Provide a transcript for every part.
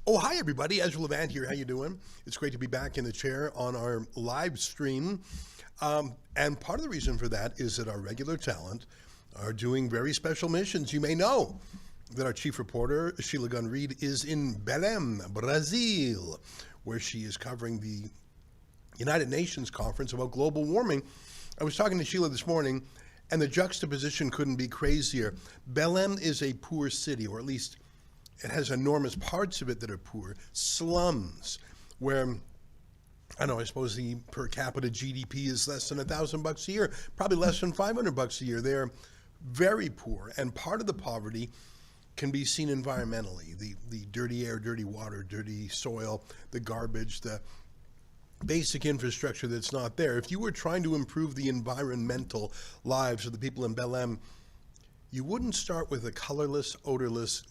Oh, hi everybody. Ezra Levant here. How you doing? It's great to be back in the chair on our live stream. And part of the reason for that is that our regular talent are doing very special missions. You may know that our chief reporter, Sheila Gunn-Reid, is in Belém, Brazil, where she is covering the United Nations conference about global warming. I was talking to Sheila this morning, and the juxtaposition couldn't be crazier. Belém is a poor city, or at least it has enormous parts of it that are poor, slums, where, I suppose the per capita GDP is less than $1,000 a year, probably less than $500 a year. They're very poor, and part of the poverty can be seen environmentally. The dirty air, dirty water, dirty soil, the garbage, the basic infrastructure that's not there. If you were trying to improve the environmental lives of the people in Belém, you wouldn't start with a colorless, odorless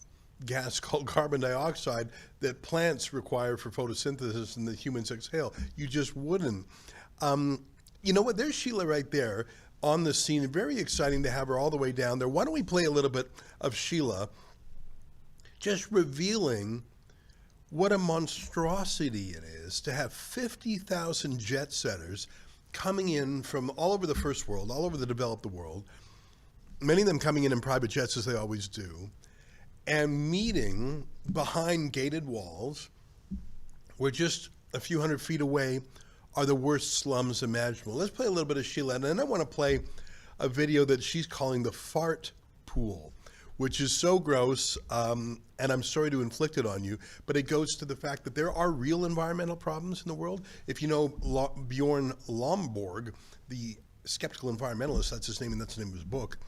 gas called carbon dioxide that plants require for photosynthesis and that humans exhale. You just wouldn't. You know what? There's Sheila right there on the scene. Very exciting to have her all the way down there. Why don't we play a little bit of Sheila just revealing what a monstrosity it is to have 50,000 jet setters coming in from all over the first world, all over the developed world, many of them coming in private jets as they always do, and meeting behind gated walls where just a few hundred feet away are the worst slums imaginable. Let's play a little bit of Sheila, and then I want to play a video that she's calling the fart pool, which is so gross, and I'm sorry to inflict it on you, but it goes to the fact that there are real environmental problems in the world. If you know Bjorn Lomborg, the skeptical environmentalist, that's his name and that's the name of his book,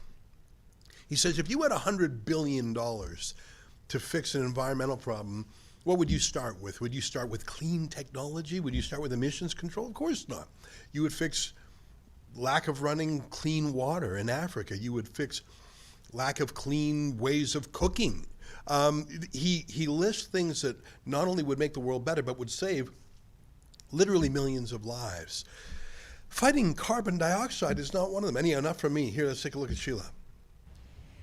he says if you had $100 billion to fix an environmental problem, what would you start with? Would you start with clean technology? Would you start with emissions control? Of course not. You would fix lack of running clean water in Africa. You would fix lack of clean ways of cooking. He lists things that not only would make the world better, but would save literally millions of lives. Fighting carbon dioxide is not one of them. Anyhow, enough from me. Here, let's take a look at Sheila.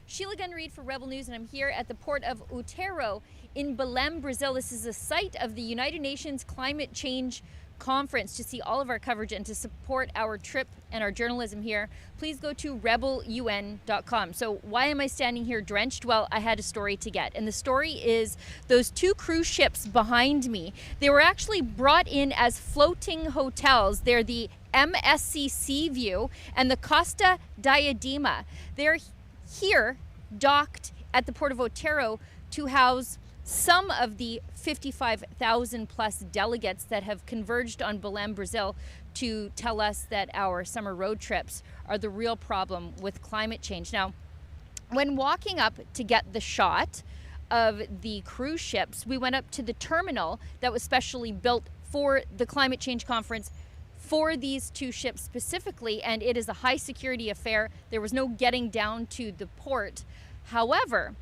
Sheila Gunn-Reid for Rebel News, and I'm here at the port of Outeiro in Belém, Brazil. This is the site of the United Nations Climate Change Conference. To see all of our coverage and to support our trip and our journalism here, please go to rebelun.com. So why am I standing here drenched? Well, I had a story to get, and the story is those two cruise ships behind me. They were actually brought in as floating hotels. They're the MSC Seaview and the Costa Diadema. They're here docked at the port of Outeiro to house some of the 55,000 plus delegates that have converged on Belém, Brazil, to tell us that our summer road trips are the real problem with climate change. Now, when walking up to get the shot of the cruise ships, we went up to the terminal that was specially built for the climate change conference for these two ships specifically, and it is a high security affair. There was no getting down to the port. However,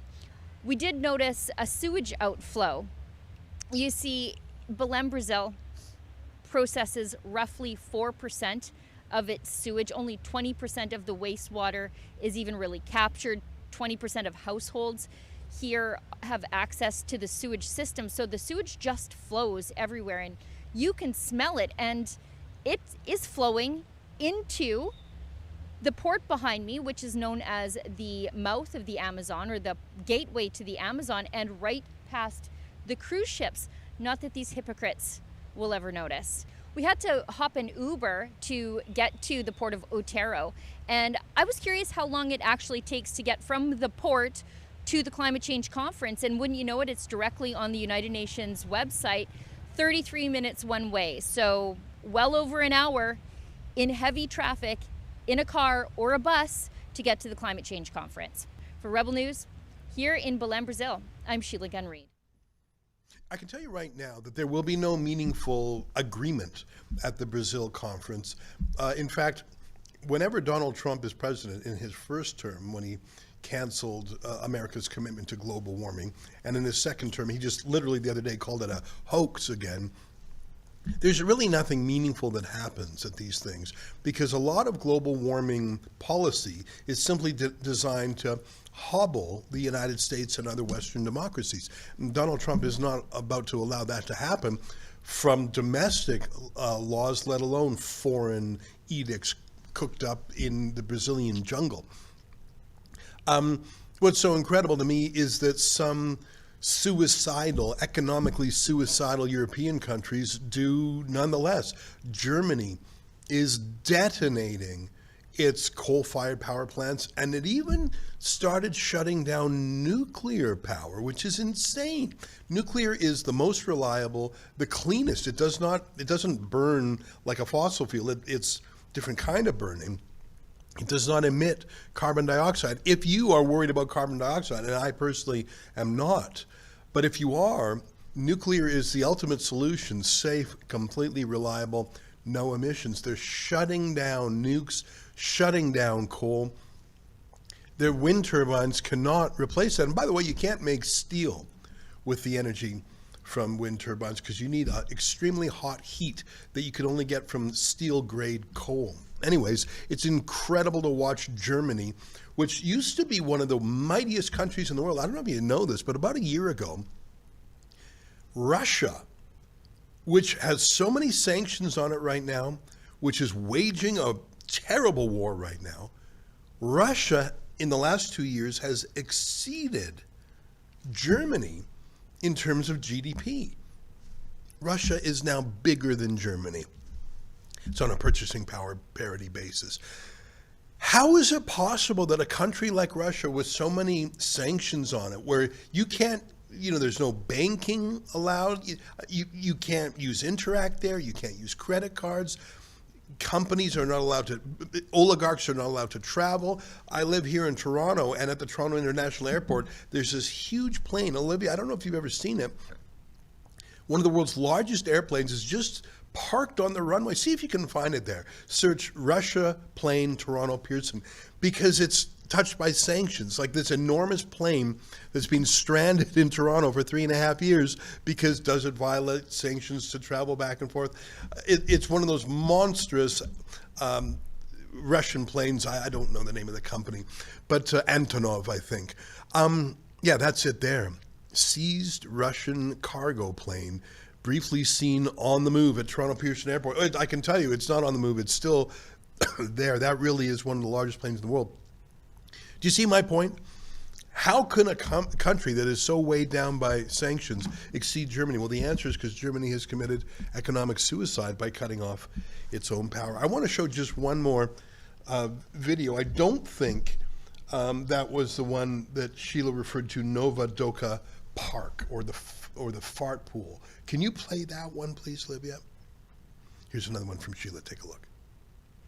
we did notice a sewage outflow. You see, Belém, Brazil processes roughly 4% of its sewage. Only 20% of the wastewater is even really captured. 20% of households here have access to the sewage system. So the sewage just flows everywhere, and you can smell it, and it is flowing into the port behind me, which is known as the mouth of the Amazon, or the gateway to the Amazon, and right past the cruise ships. Not that these hypocrites will ever notice. We had to hop an Uber to get to the port of Outeiro, and I was curious how long it actually takes to get from the port to the climate change conference, and wouldn't you know it, it's directly on the United Nations website, 33 minutes one way. So well over an hour in heavy traffic in a car or a bus to get to the climate change conference. For Rebel News, here in Belém, Brazil, I'm Sheila Gunn-Reid. I can tell you right now that there will be no meaningful agreement at the Brazil conference. In fact, whenever Donald Trump is president in his first term, when he canceled America's commitment to global warming, and in his second term, he just literally the other day called it a hoax again, there's really nothing meaningful that happens at these things, because a lot of global warming policy is simply designed to hobble the United States and other Western democracies. And Donald Trump is not about to allow that to happen from domestic laws, let alone foreign edicts cooked up in the Brazilian jungle. What's so incredible to me is that some economically suicidal European countries do nonetheless. Germany is detonating its coal-fired power plants, and it even started shutting down nuclear power, which is insane. Nuclear is the most reliable, the cleanest. It doesn't burn like a fossil fuel. It's a different kind of burning. It does not emit carbon dioxide. If you are worried about carbon dioxide, and I personally am not, but if you are, nuclear is the ultimate solution, safe, completely reliable, no emissions. They're shutting down nukes, shutting down coal. Their wind turbines cannot replace that. And by the way, you can't make steel with the energy from wind turbines because you need extremely hot heat that you can only get from steel-grade coal. Anyways, it's incredible to watch Germany, which used to be one of the mightiest countries in the world. I don't know if you know this, but about a year ago, Russia, which has so many sanctions on it right now, which is waging a terrible war right now, Russia in the last 2 years has exceeded Germany in terms of GDP. Russia is now bigger than Germany. It's on a purchasing power parity basis. How is it possible that a country like Russia with so many sanctions on it, where you can't, there's no banking allowed, you can't use Interact there, you can't use credit cards, companies are not allowed to, oligarchs are not allowed to travel. I live here in Toronto, and at the Toronto International Airport, there's this huge plane. Olivia, I don't know if you've ever seen it. One of the world's largest airplanes is just parked on the runway. See if you can find it there. Search Russia plane Toronto Pearson, because it's touched by sanctions. Like this enormous plane that's been stranded in Toronto for 3.5 years because does it violate sanctions to travel back and forth? It's one of those monstrous Russian planes. I don't know the name of the company, but Antonov, I think. Yeah, that's it there. Seized Russian cargo plane, briefly seen on the move at Toronto Pearson Airport. I can tell you it's not on the move. It's still there. That really is one of the largest planes in the world. Do you see my point? How can a country that is so weighed down by sanctions exceed Germany? Well, the answer is because Germany has committed economic suicide by cutting off its own power. I want to show just one more video. I don't think that was the one that Sheila referred to, Nova Doka Park, or the fart pool. Can you play that one, please, Livia? Here's another one from Sheila. Take a look.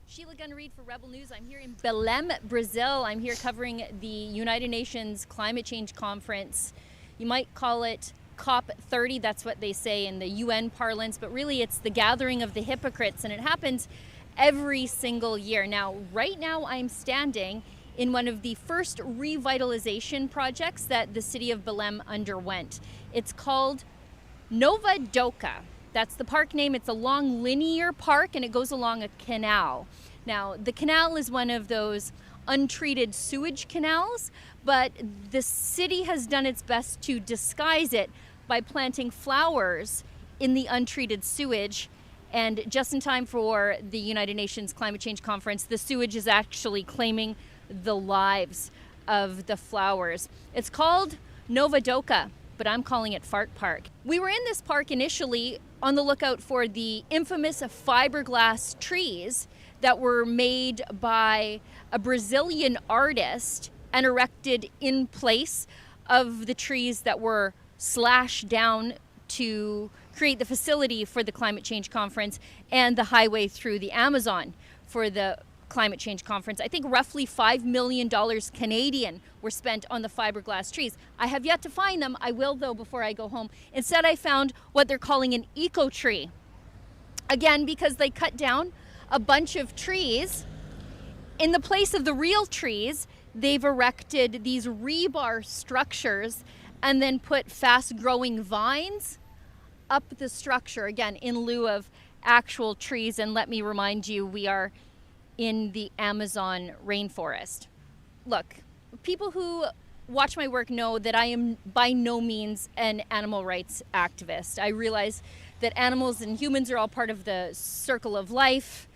Sheila Gunn-Reid for Rebel News. I'm here in Belém, Brazil. I'm here covering the United Nations Climate Change Conference. You might call it COP30. That's what they say in the UN parlance, but really it's the gathering of the hypocrites, and it happens every single year. Now, right now I'm standing in one of the first revitalization projects that the city of Belém underwent. It's called Nova Doka. That's the park name. It's a long linear park, and it goes along a canal. Now, the canal is one of those untreated sewage canals, but the city has done its best to disguise it by planting flowers in the untreated sewage. And just in time for the United Nations Climate Change Conference, the sewage is actually claiming the lives of the flowers. It's called Nova Doka, but I'm calling it Fart Park. We were in this park initially on the lookout for the infamous fiberglass trees that were made by a Brazilian artist and erected in place of the trees that were slashed down to create the facility for the Climate Change Conference and the highway through the Amazon for the Climate Change Conference. I think roughly $5 million Canadian were spent on the fiberglass trees. I have yet to find them. I will, though, before I go home. Instead, I found what they're calling an eco tree. Again, because they cut down a bunch of trees. In the place of the real trees, they've erected these rebar structures and then put fast-growing vines up the structure, again, in lieu of actual trees. And let me remind you, we are in the Amazon rainforest. Look, people who watch my work know that I am by no means an animal rights activist. I realize that animals and humans are all part of the circle of life.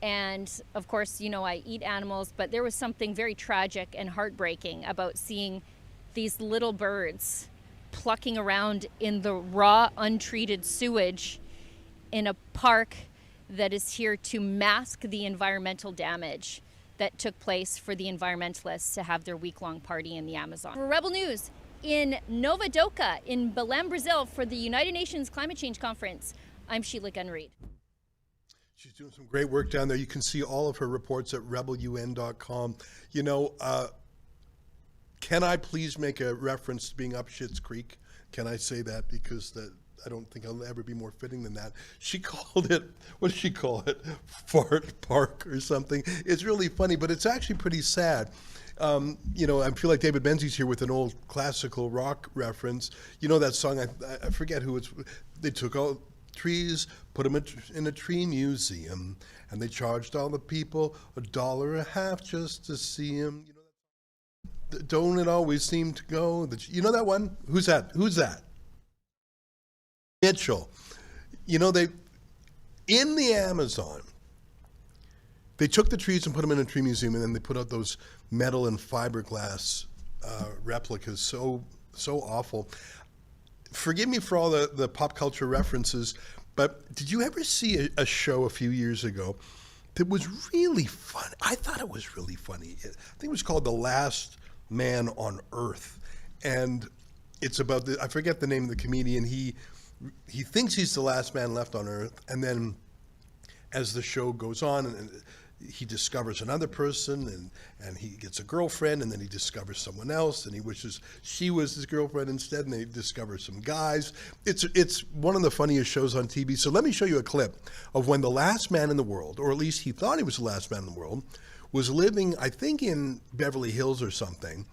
And of course, I eat animals, but there was something very tragic and heartbreaking about seeing these little birds plucking around in the raw, untreated sewage in a park that is here to mask the environmental damage that took place for the environmentalists to have their week-long party in the Amazon. For Rebel News, in Nova Doca, in Belém, Brazil, for the United Nations Climate Change Conference, I'm Sheila Gunn-Reid. She's doing some great work down there. You can see all of her reports at rebelun.com. Can I please make a reference to being up Schitt's Creek? Can I say that? Because I don't think I'll ever be more fitting than that. She called it, what did she call it? Fart Park or something. It's really funny, but it's actually pretty sad. I feel like David Menzies here with an old classical rock reference. You know that song, I forget who it's, they took all trees, put them in a tree museum, and they charged all the people $1.50 just to see them. Don't it always seem to go? You know that one? Who's that? Mitchell. They in the Amazon, they took the trees and put them in a tree museum, and then they put out those metal and fiberglass replicas. So awful. Forgive me for all the pop culture references, but did you ever see a show a few years ago that was really fun? I thought it was really funny. I think it was called The Last Man on Earth, and it's about I forget the name of the comedian. He thinks he's the last man left on Earth, and then as the show goes on, and he discovers another person, and he gets a girlfriend, and then he discovers someone else, and he wishes she was his girlfriend instead, and they discover some guys. It's one of the funniest shows on TV. So let me show you a clip of when the last man in the world, or at least he thought he was the last man in the world, was living, I think, in Beverly Hills or something,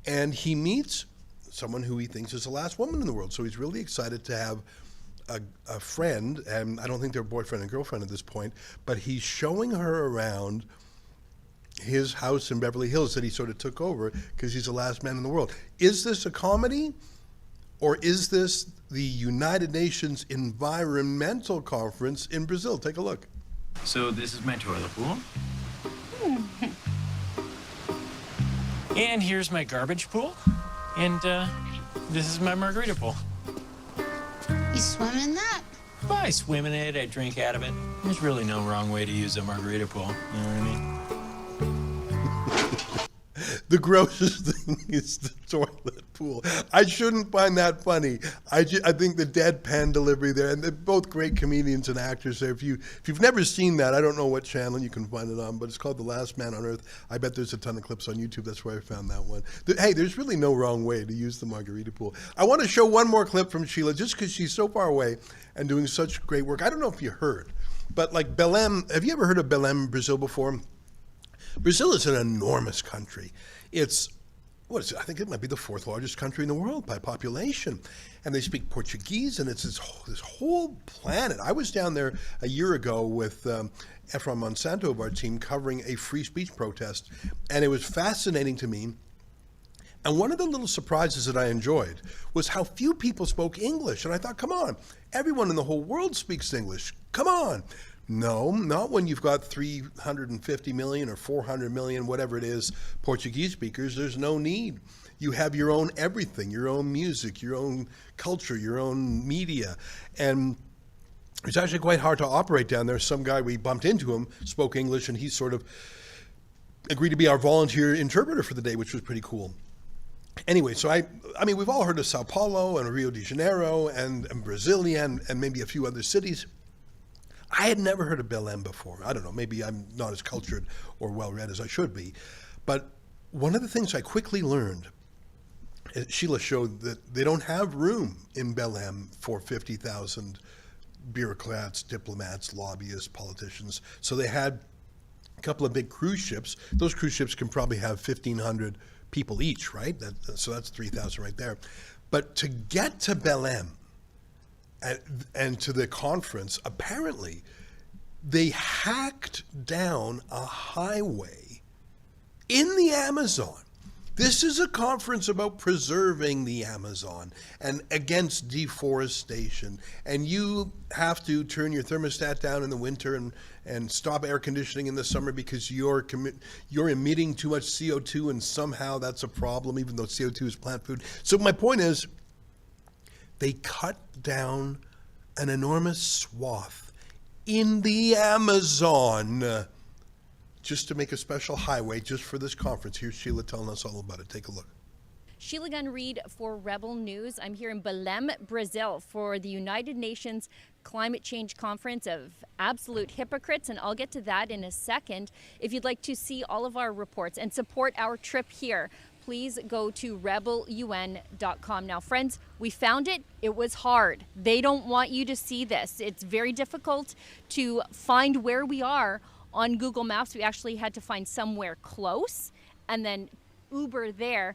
and he meets someone who he thinks is the last woman in the world. So he's really excited to have a friend, and I don't think they're boyfriend and girlfriend at this point, but he's showing her around his house in Beverly Hills that he sort of took over because he's the last man in the world. Is this a comedy, or is this the United Nations Environmental Conference in Brazil? Take a look. So this is my toilet pool. And here's my garbage pool. And this is my margarita pool. You swim in that? Well, I swim in it, I drink out of it. There's really no wrong way to use a margarita pool. You know what I mean? The grossest thing is the toilet pool. I shouldn't find that funny. I think the deadpan delivery there, and they're both great comedians and actors there. If you've never seen that, I don't know what channel you can find it on, but it's called The Last Man on Earth. I bet there's a ton of clips on YouTube. That's where I found that one. Hey, there's really no wrong way to use the margarita pool. I want to show one more clip from Sheila, just because she's so far away and doing such great work. I don't know if you heard, but like Belém, have you ever heard of Belém, Brazil before? Brazil is an enormous country. It's, I think it might be the fourth largest country in the world by population. And they speak Portuguese, and it's this whole planet. I was down there a year ago with Efraim Monsanto of our team covering a free speech protest, and it was fascinating to me. And one of the little surprises that I enjoyed was how few people spoke English. And I thought, come on, everyone in the whole world speaks English. Come on. No, not when you've got 350 million or 400 million, whatever it is, Portuguese speakers. There's no need. You have your own everything, your own music, your own culture, your own media. And it's actually quite hard to operate down there. Some guy, we bumped into him, spoke English, and he sort of agreed to be our volunteer interpreter for the day, which was pretty cool. Anyway, so I mean, we've all heard of Sao Paulo and Rio de Janeiro and Brasilia and maybe a few other cities. I had never heard of Belém before. I don't know, maybe I'm not as cultured or well-read as I should be. But one of the things I quickly learned, Sheila showed that they don't have room in Belém for 50,000 bureaucrats, diplomats, lobbyists, politicians. So they had a couple of big cruise ships. Those cruise ships can probably have 1,500 people each, right? So that's 3,000 right there. But to get to Belém, and to the conference, apparently, they hacked down a highway in the Amazon. This is a conference about preserving the Amazon and against deforestation. And you have to turn your thermostat down in the winter and stop air conditioning in the summer because you're emitting too much CO2, and somehow that's a problem, even though CO2 is plant food. So my point is, they cut down an enormous swath in the Amazon just to make a special highway just for this conference. Here's Sheila telling us all about it. Take a look. Sheila Gunn-Reid for Rebel News. I'm here in Belém, Brazil for the United Nations Climate Change Conference of Absolute Hypocrites, and I'll get to that in a second. If you'd like to see all of our reports and support our trip here, please go to rebelun.com. Now, friends, we found it. It was hard. They don't want you to see this. It's very difficult to find where we are on Google Maps. We actually had to find somewhere close and then Uber there.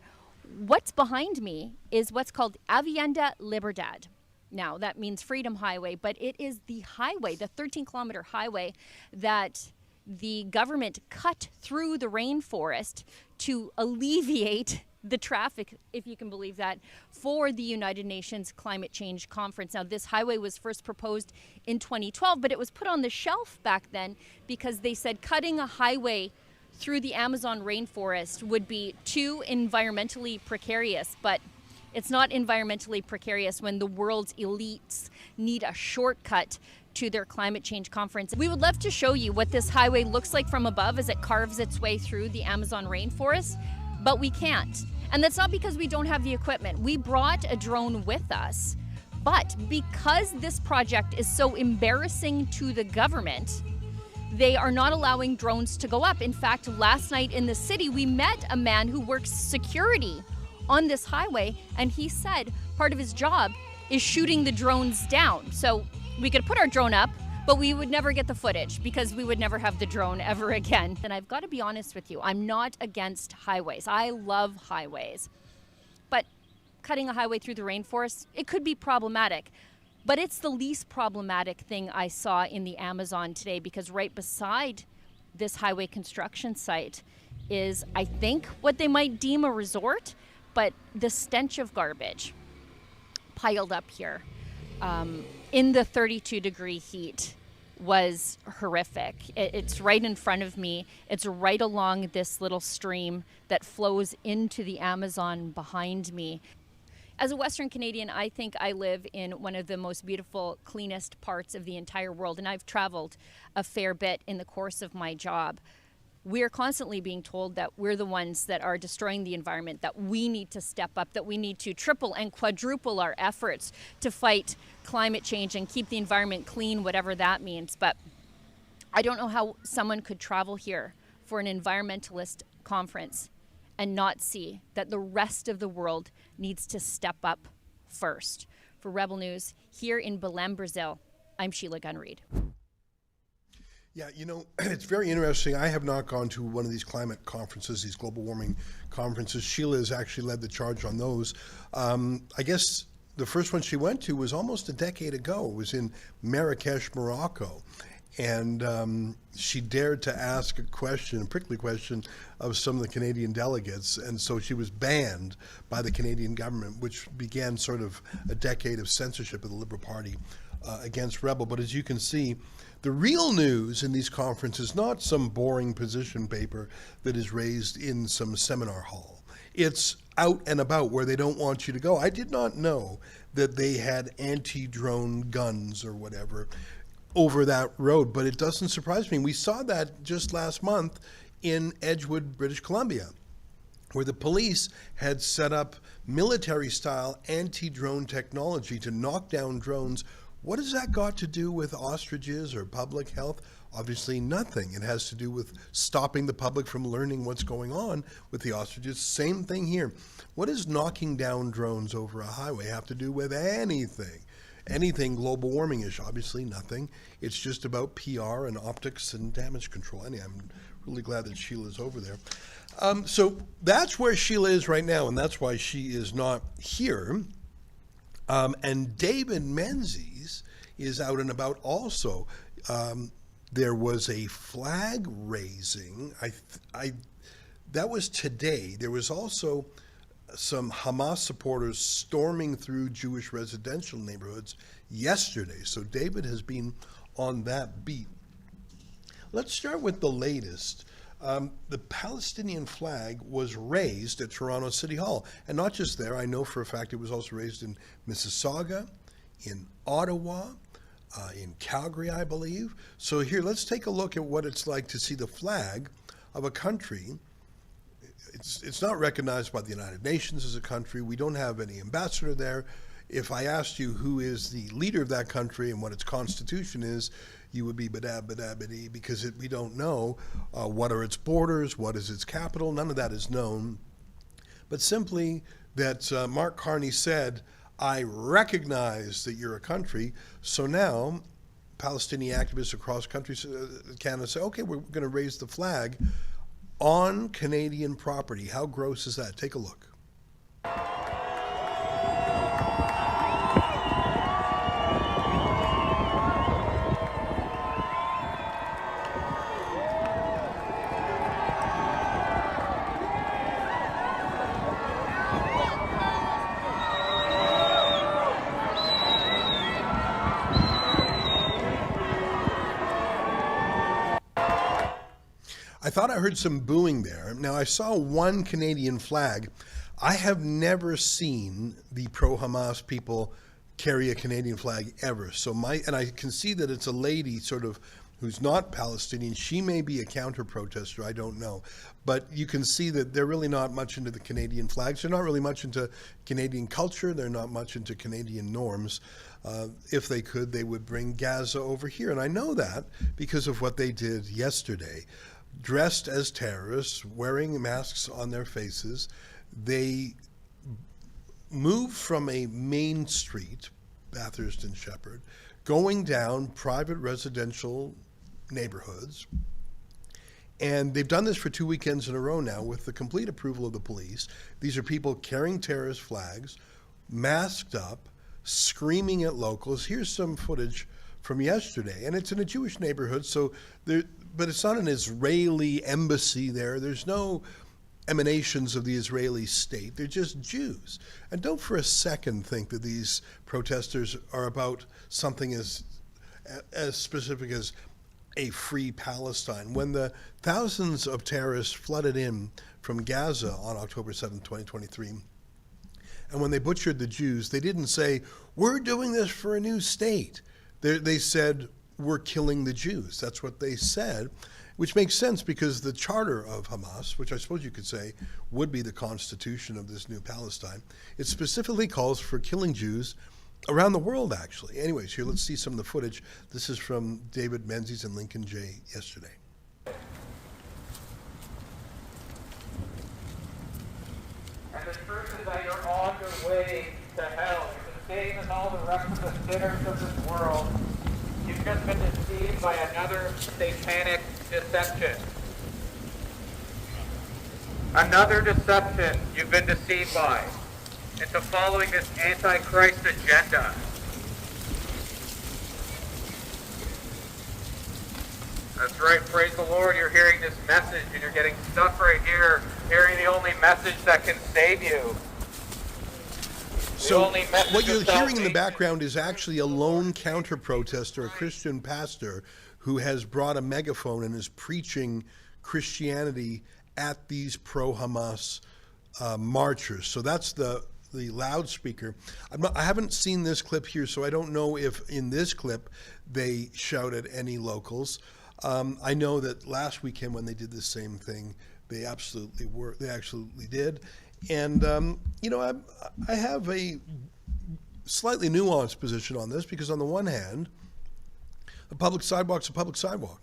What's behind me is what's called Avenida Liberdade. Now, that means Freedom Highway, but it is the highway, the 13-kilometer highway that the government cut through the rainforest to alleviate the traffic, if you can believe that, for the United Nations Climate Change Conference. Now, this highway was first proposed in 2012, but it was put on the shelf back then because they said cutting a highway through the Amazon rainforest would be too environmentally precarious. But it's not environmentally precarious when the world's elites need a shortcut to their climate change conference. We would love to show you what this highway looks like from above as it carves its way through the Amazon rainforest, but we can't. And that's not because we don't have the equipment. We brought a drone with us, but because this project is so embarrassing to the government, they are not allowing drones to go up. In fact, last night in the city, we met a man who works security on this highway, and he said part of his job is shooting the drones down. So we could put our drone up, but we would never get the footage because we would never have the drone ever again. And I've got to be honest with you, I'm not against highways. I love highways. But cutting a highway through the rainforest, it could be problematic. But it's the least problematic thing I saw in the Amazon today, because right beside this highway construction site is, I think, what they might deem a resort, but the stench of garbage piled up here in the 32-degree heat was horrific. It's right in front of me. It's right along this little stream that flows into the Amazon behind me. As a Western Canadian, I think I live in one of the most beautiful, cleanest parts of the entire world, and I've traveled a fair bit in the course of my job. We're constantly being told that we're the ones that are destroying the environment, that we need to step up, that we need to triple and quadruple our efforts to fight climate change and keep the environment clean, whatever that means. But I don't know how someone could travel here for an environmentalist conference and not see that the rest of the world needs to step up first. For Rebel News, here in Belém, Brazil, I'm Sheila Gunn-Reid. Yeah, you know, it's very interesting. I have not gone to one of these climate conferences, these global warming conferences. Sheila has actually led the charge on those. I guess the first one she went to was almost a decade ago. It was in Marrakesh, Morocco. And she dared to ask a question, a prickly question, of some of the Canadian delegates. And so she was banned by the Canadian government, which began sort of a decade of censorship of the Liberal Party against Rebel. But as you can see, the real news in these conferences, not some boring position paper that is raised in some seminar hall. It's out and about where they don't want you to go. I did not know that they had anti-drone guns or whatever over that road, but it doesn't surprise me. We saw that just last month in Edgewood, British Columbia, where the police had set up military-style anti-drone technology to knock down drones. What has that got to do with ostriches or public health? Obviously nothing. It has to do with stopping the public from learning what's going on with the ostriches. Same thing here. What does knocking down drones over a highway have to do with anything? Anything global warming-ish? Obviously nothing. It's just about PR and optics and damage control. Anyway, I'm really glad that Sheila's over there. So that's where Sheila is right now, and that's why she is not here. And David Menzies is out and about also. There was a flag raising. That was today. There was also some Hamas supporters storming through Jewish residential neighborhoods yesterday. So David has been on that beat. Let's start with the latest. The Palestinian flag was raised at Toronto City Hall. And not just there, I know for a fact it was also raised in Mississauga, in Ottawa, in Calgary, I believe. So here, let's take a look at what it's like to see the flag of a country. It's not recognized by the United Nations as a country. We don't have any ambassador there. If I asked you who is the leader of that country and what its constitution is, you would be badab-badab-badee, because we don't know what are its borders, what is its capital. None of that is known. But simply that Mark Carney said, I recognize that you're a country. So now Palestinian activists across countries, Canada say, okay, we're going to raise the flag on Canadian property. How gross is that? Take a look. I thought I heard some booing there. Now, I saw one Canadian flag. I have never seen the pro-Hamas people carry a Canadian flag ever. So and I can see that it's a lady sort of who's not Palestinian. She may be a counter-protester, I don't know. But you can see that they're really not much into the Canadian flags. They're not really much into Canadian culture. They're not much into Canadian norms. If they could, they would bring Gaza over here. And I know that because of what they did yesterday. Dressed as terrorists, wearing masks on their faces, they moved from a main street, Bathurst and Shepherd, going down private residential neighborhoods. And they've done this for 2 weekends in a row now with the complete approval of the police. These are people carrying terrorist flags, masked up, screaming at locals. Here's some footage from yesterday, and it's in a Jewish neighborhood, but it's not an Israeli embassy there. There's no emanations of the Israeli state. They're just Jews. And don't for a second think that these protesters are about something as specific as a free Palestine. When the thousands of terrorists flooded in from Gaza on October 7th, 2023, and when they butchered the Jews, they didn't say, we're doing this for a new state. They said, we're killing the Jews. That's what they said, which makes sense because the charter of Hamas, which I suppose you could say would be the constitution of this new Palestine, it specifically calls for killing Jews around the world, actually. Anyways, here, let's see some of the footage. This is from David Menzies and Lincoln J. yesterday. And the truth is that you're on your way to hell. You're the same as all the rest of the sinners of this world. You've just been deceived by another satanic deception. Another deception you've been deceived by into following this Antichrist agenda. That's right, praise the Lord, you're hearing this message and you're getting stuff right here, hearing the only message that can save you. So what you're hearing in the background is actually a lone counter-protester, a Christian pastor, who has brought a megaphone and is preaching Christianity at these pro-Hamas marchers. So that's the loudspeaker. I haven't seen this clip here, so I don't know if in this clip they shouted any locals. I know that last weekend when they did the same thing, they absolutely did. And, I have a slightly nuanced position on this because on the one hand, a public sidewalk's a public sidewalk.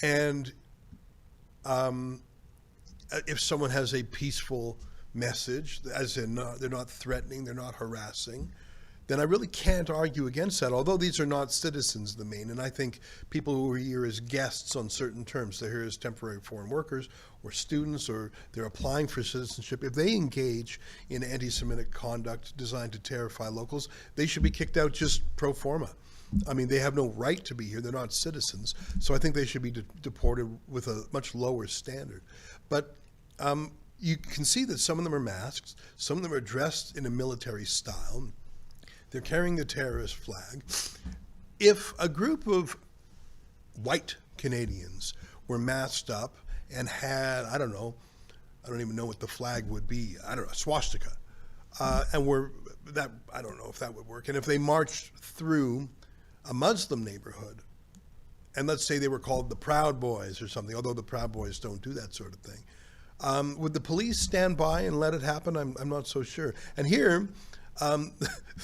And if someone has a peaceful message, as in they're not threatening, they're not harassing, then I really can't argue against that, although these are not citizens of the Maine. And I think people who are here as guests on certain terms, they're here as temporary foreign workers or students, or they're applying for citizenship, if they engage in anti-Semitic conduct designed to terrify locals, they should be kicked out just pro forma. I mean, they have no right to be here. They're not citizens. So I think they should be deported with a much lower standard. But You can see that some of them are masked, some of them are dressed in a military style. They're carrying the terrorist flag. If a group of white Canadians were masked up and had, I don't even know what the flag would be, I don't know, a swastika, and I don't know if that would work. And if they marched through a Muslim neighborhood, and let's say they were called the Proud Boys or something, although the Proud Boys don't do that sort of thing, would the police stand by and let it happen? I'm not so sure. And here,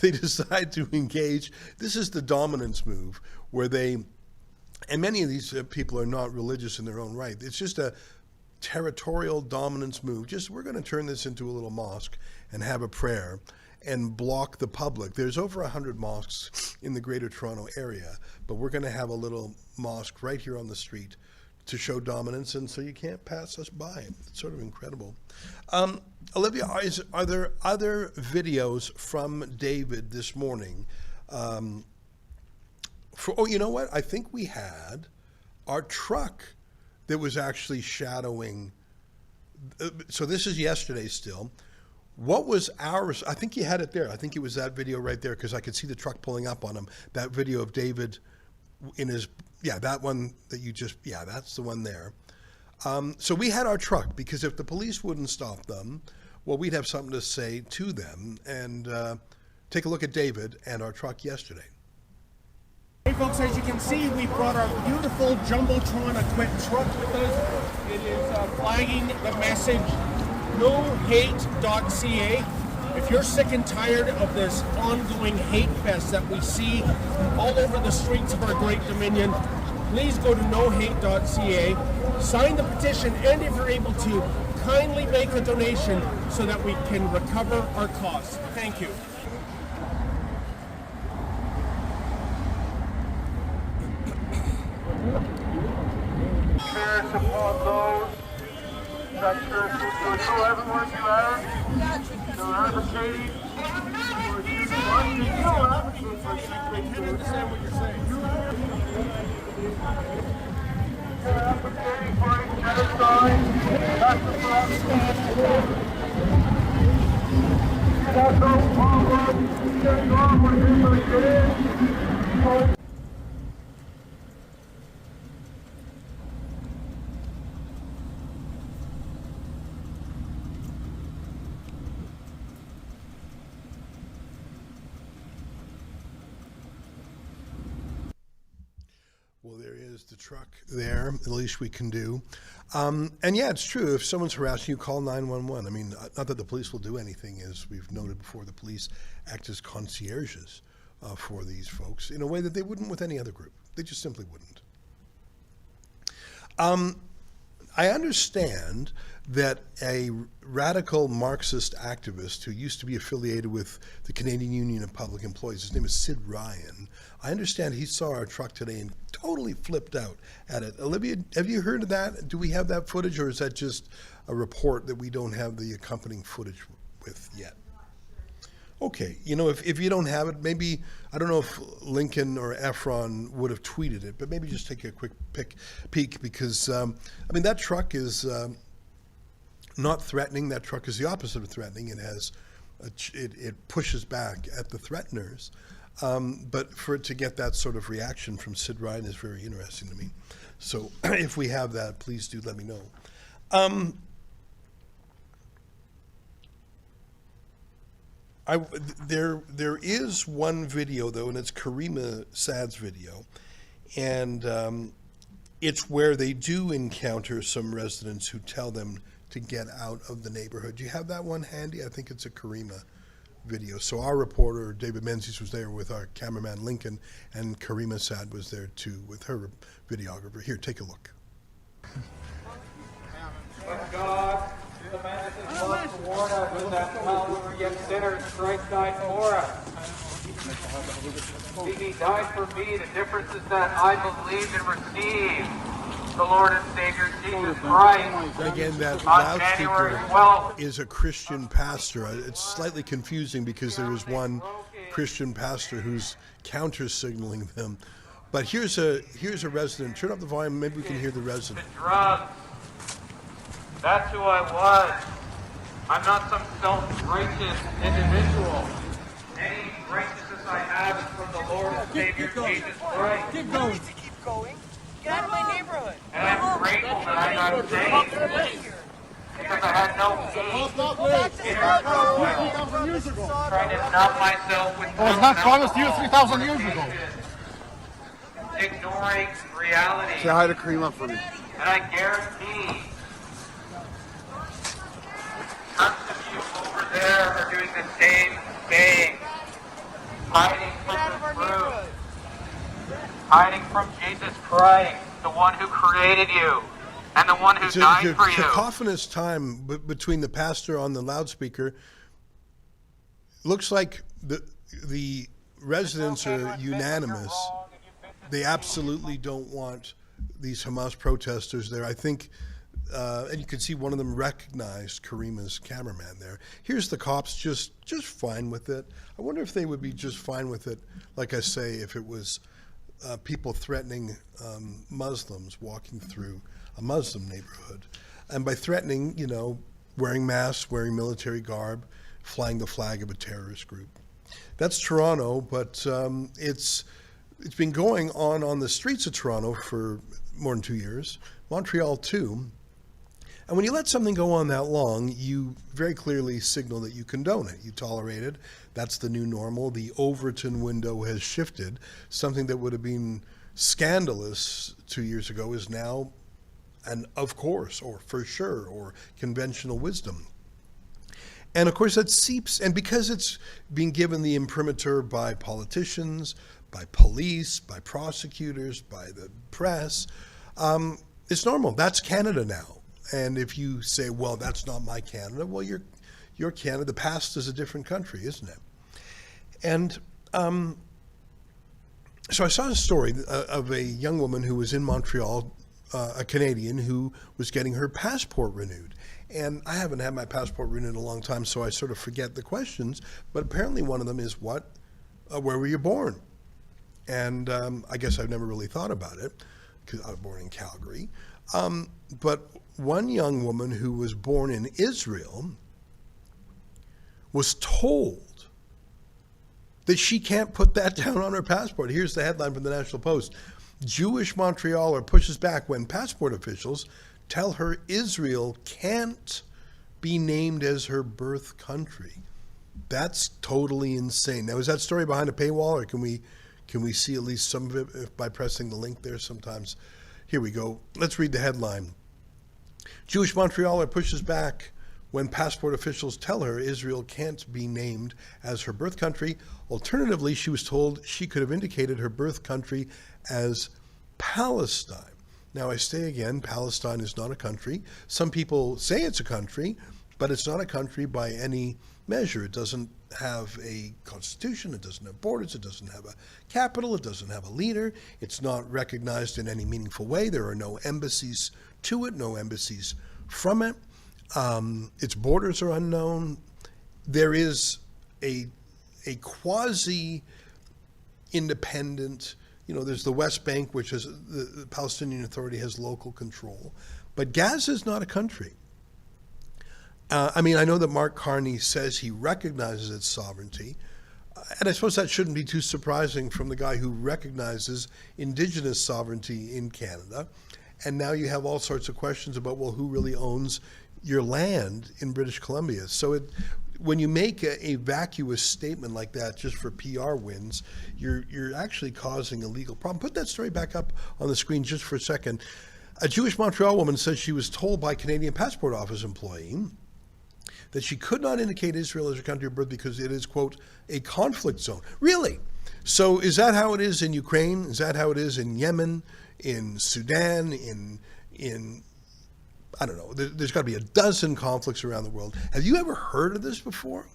they decide to engage. This is the dominance move, where and many of these people are not religious in their own right. It's just a territorial dominance move. We're going to turn this into a little mosque and have a prayer and block the public. There's over 100 mosques in the Greater Toronto area, but we're going to have a little mosque right here on the street to show dominance, and so you can't pass us by. It's sort of incredible. Olivia, are there other videos from David this morning? You know what? I think we had our truck that was actually shadowing. So this is yesterday still. What was ours? I think you had it there. I think it was that video right there, because I could see the truck pulling up on him. That video of David in his, that one that you just, that's the one there. So we had our truck, because if the police wouldn't stop them, well, we'd have something to say to them. And take a look at David and our truck yesterday. Hey folks, as you can see, we brought our beautiful Jumbotron equipped truck with us. It is flagging the message nohate.ca. If you're sick and tired of this ongoing hate fest that we see all over the streets of our great Dominion, please go to nohate.ca, sign the petition, and if you're able to, kindly make a donation so that we can recover our costs. Thank you. Curse upon those that curse will show everyone you are. So advocating for human rights. You don't advocate for human rights. I can't understand what you're saying. You're advocating for genocide. That's the problem. That's no problem. That's not what human rights is. Well, there is the truck there, the least we can do. And yeah, it's true. If someone's harassing you, call 911. I mean, not that the police will do anything, as we've noted before. The police act as concierges for these folks in a way that they wouldn't with any other group. They just simply wouldn't. I understand that a radical Marxist activist who used to be affiliated with the Canadian Union of Public Employees, his name is Sid Ryan, I understand he saw our truck today and totally flipped out at it. Olivia, have you heard of that? Do we have that footage, or is that just a report that we don't have the accompanying footage with yet? Okay, you know, if you don't have it, maybe, I don't know if Lincoln or Efron would have tweeted it, but maybe just take a quick peek, because, I mean, that truck is not threatening. That truck is the opposite of threatening. It has, it pushes back at the threateners. But for it to get that sort of reaction from Sid Ryan is very interesting to me. So if we have that, please do let me know. There is one video, though, and it's Karima Sad's video, and it's where they do encounter some residents who tell them to get out of the neighborhood. Do you have that one handy? I think it's a Karima video. So our reporter, David Menzies, was there with our cameraman, Lincoln, and Karima Sad was there, too, with her videographer. Here, take a look. But God, the man is love toward us, and that while we were yet sinners, Christ died for us. He died for me. The difference is that I believed and received the Lord and Savior Jesus Christ. Again, that On January loudspeaker 12th. is a Christian pastor. It's slightly confusing because there is one Christian pastor who's counter-signaling them. But here's a resident. Turn up the volume. Maybe we can hear the resident. The drugs That's who I was. I'm not some self-righteous individual. Any righteousness I have is from the Lord and Savior Jesus Christ. Keep going. Keep going. Get out of my neighborhood. And I'm grateful that I got saved. Because I had no peace trying to numb myself with was not promised to you 3,000 years ago. ignoring reality. Say hi to Karima for me. And I guarantee tons of you over there are doing the same thing. Hiding from the truth. Hiding from Jesus Christ, the one who created you. And the one who died It's a for you. cacophonous time between the pastor on the loudspeaker. Looks like the residents are unanimous. They absolutely don't want these Hamas protesters there. I think, and you can see one of them recognized Karima's cameraman there. Here's the cops just fine with it. I wonder if they would be just fine with it, like I say, if it was people threatening Muslims walking through a Muslim neighborhood. And by threatening, wearing masks, wearing military garb, flying the flag of a terrorist group. That's Toronto, but it's been going on the streets of Toronto for more than 2 years. Montreal too. And when you let something go on that long, you very clearly signal that you condone it, you tolerate it. That's the new normal. The Overton window has shifted. Something that would have been scandalous 2 years ago is now an of course, or for sure, or conventional wisdom. And of course that seeps, and because it's being given the imprimatur by politicians, by police, by prosecutors, by the press, it's normal. That's Canada now. And if you say, well, that's not my Canada, well, you're Canada. The past is a different country, isn't it? And so I saw a story of a young woman who was in Montreal, a Canadian who was getting her passport renewed. And I haven't had my passport renewed in a long time, so I sort of forget the questions. But apparently one of them is, where were you born? And I guess I've never really thought about it, because I was born in Calgary. But one young woman who was born in Israel was told that she can't put that down on her passport. Here's the headline from the National Post. Jewish Montrealer pushes back when passport officials tell her Israel can't be named as her birth country. That's totally insane. Now, is that story behind a paywall, or can we see at least some of it by pressing the link there sometimes? Here we go. Let's read the headline. Jewish Montrealer pushes back when passport officials tell her Israel can't be named as her birth country. Alternatively, she was told she could have indicated her birth country as Palestine. Now, I say again, Palestine is not a country. Some people say it's a country, but it's not a country by any measure. It doesn't have a constitution, it doesn't have borders, it doesn't have a capital, it doesn't have a leader. It's not recognized in any meaningful way. There are no embassies to it, no embassies from it. Its borders are unknown. There is a quasi-independent, there's the West Bank, which is the Palestinian Authority has local control. But Gaza is not a country. I know that Mark Carney says he recognizes its sovereignty. And I suppose that shouldn't be too surprising from the guy who recognizes indigenous sovereignty in Canada. And now you have all sorts of questions about, well, who really owns your land in British Columbia? So when you make a vacuous statement like that just for PR wins, you're actually causing a legal problem. Put that story back up on the screen just for a second. A Jewish Montreal woman says she was told by a Canadian Passport Office employee that she could not indicate Israel as her country of birth because it is, quote, a conflict zone. Really? So is that how it is in Ukraine? Is that how it is in Yemen, in Sudan, in I don't know, there's got to be a dozen conflicts around the world. Have you ever heard of this before?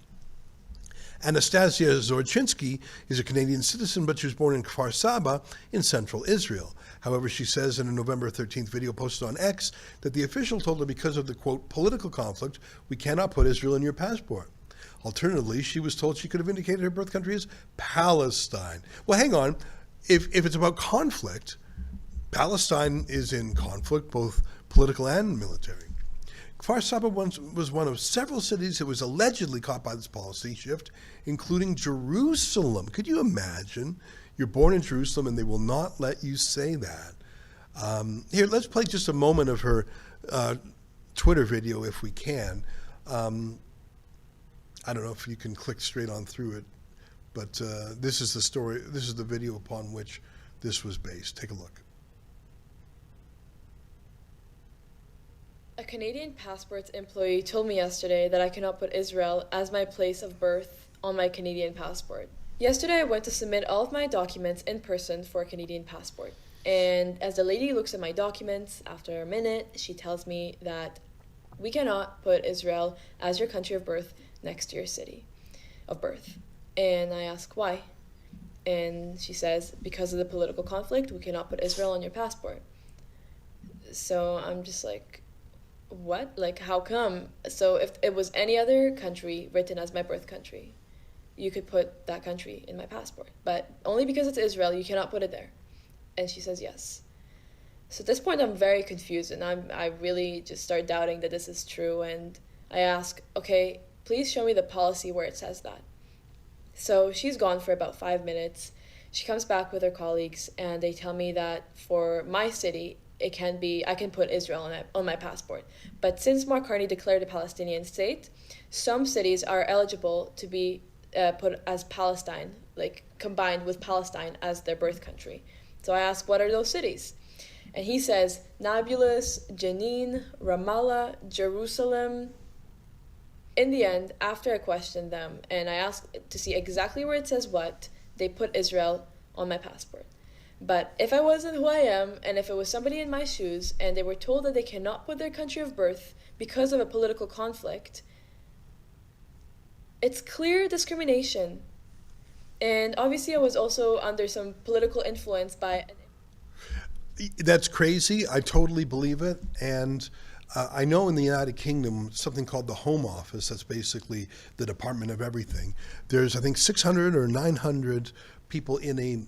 Anastasia Zorchinsky is a Canadian citizen, but she was born in Kfar Saba in central Israel. However, she says in a November 13th video posted on X that the official told her because of the, quote, political conflict, we cannot put Israel in your passport. Alternatively, she was told she could have indicated her birth country as Palestine. Well, hang on. If it's about conflict, Palestine is in conflict, both political and military. Kfar Saba was one of several cities that was allegedly caught by this policy shift, including Jerusalem. Could you imagine? You're born in Jerusalem and they will not let you say that. Here, let's play just a moment of her Twitter video if we can. I don't know if you can click straight on through it, but this is the story. This is the video upon which this was based. Take a look. A Canadian passports employee told me yesterday that I cannot put Israel as my place of birth on my Canadian passport. Yesterday I went to submit all of my documents in person for a Canadian passport. And as the lady looks at my documents, after a minute, she tells me that we cannot put Israel as your country of birth next to your city of birth. And I ask why. And she says, because of the political conflict, we cannot put Israel on your passport. So I'm just like, what? Like, how come? So if it was any other country written as my birth country, you could put that country in my passport. But only because it's Israel, you cannot put it there. And she says yes. So at this point, I'm very confused, and I really just start doubting that this is true. And I ask, okay, please show me the policy where it says that. So she's gone for about 5 minutes. She comes back with her colleagues, and they tell me that for my city, I can put Israel on my passport. But since Mark Carney declared a Palestinian state, some cities are eligible to be put as Palestine, like combined with Palestine as their birth country. So I ask, what are those cities? And he says, Nablus, Jenin, Ramallah, Jerusalem. In the end, after I questioned them and I asked to see exactly where it says what, they put Israel on my passport. But if I wasn't who I am, and if it was somebody in my shoes, and they were told that they cannot put their country of birth because of a political conflict, it's clear discrimination. And obviously I was also under some political influence by... That's crazy. I totally believe it. And I know in the United Kingdom, something called the Home Office, that's basically the Department of Everything. There's, I think, 600 or 900 people in a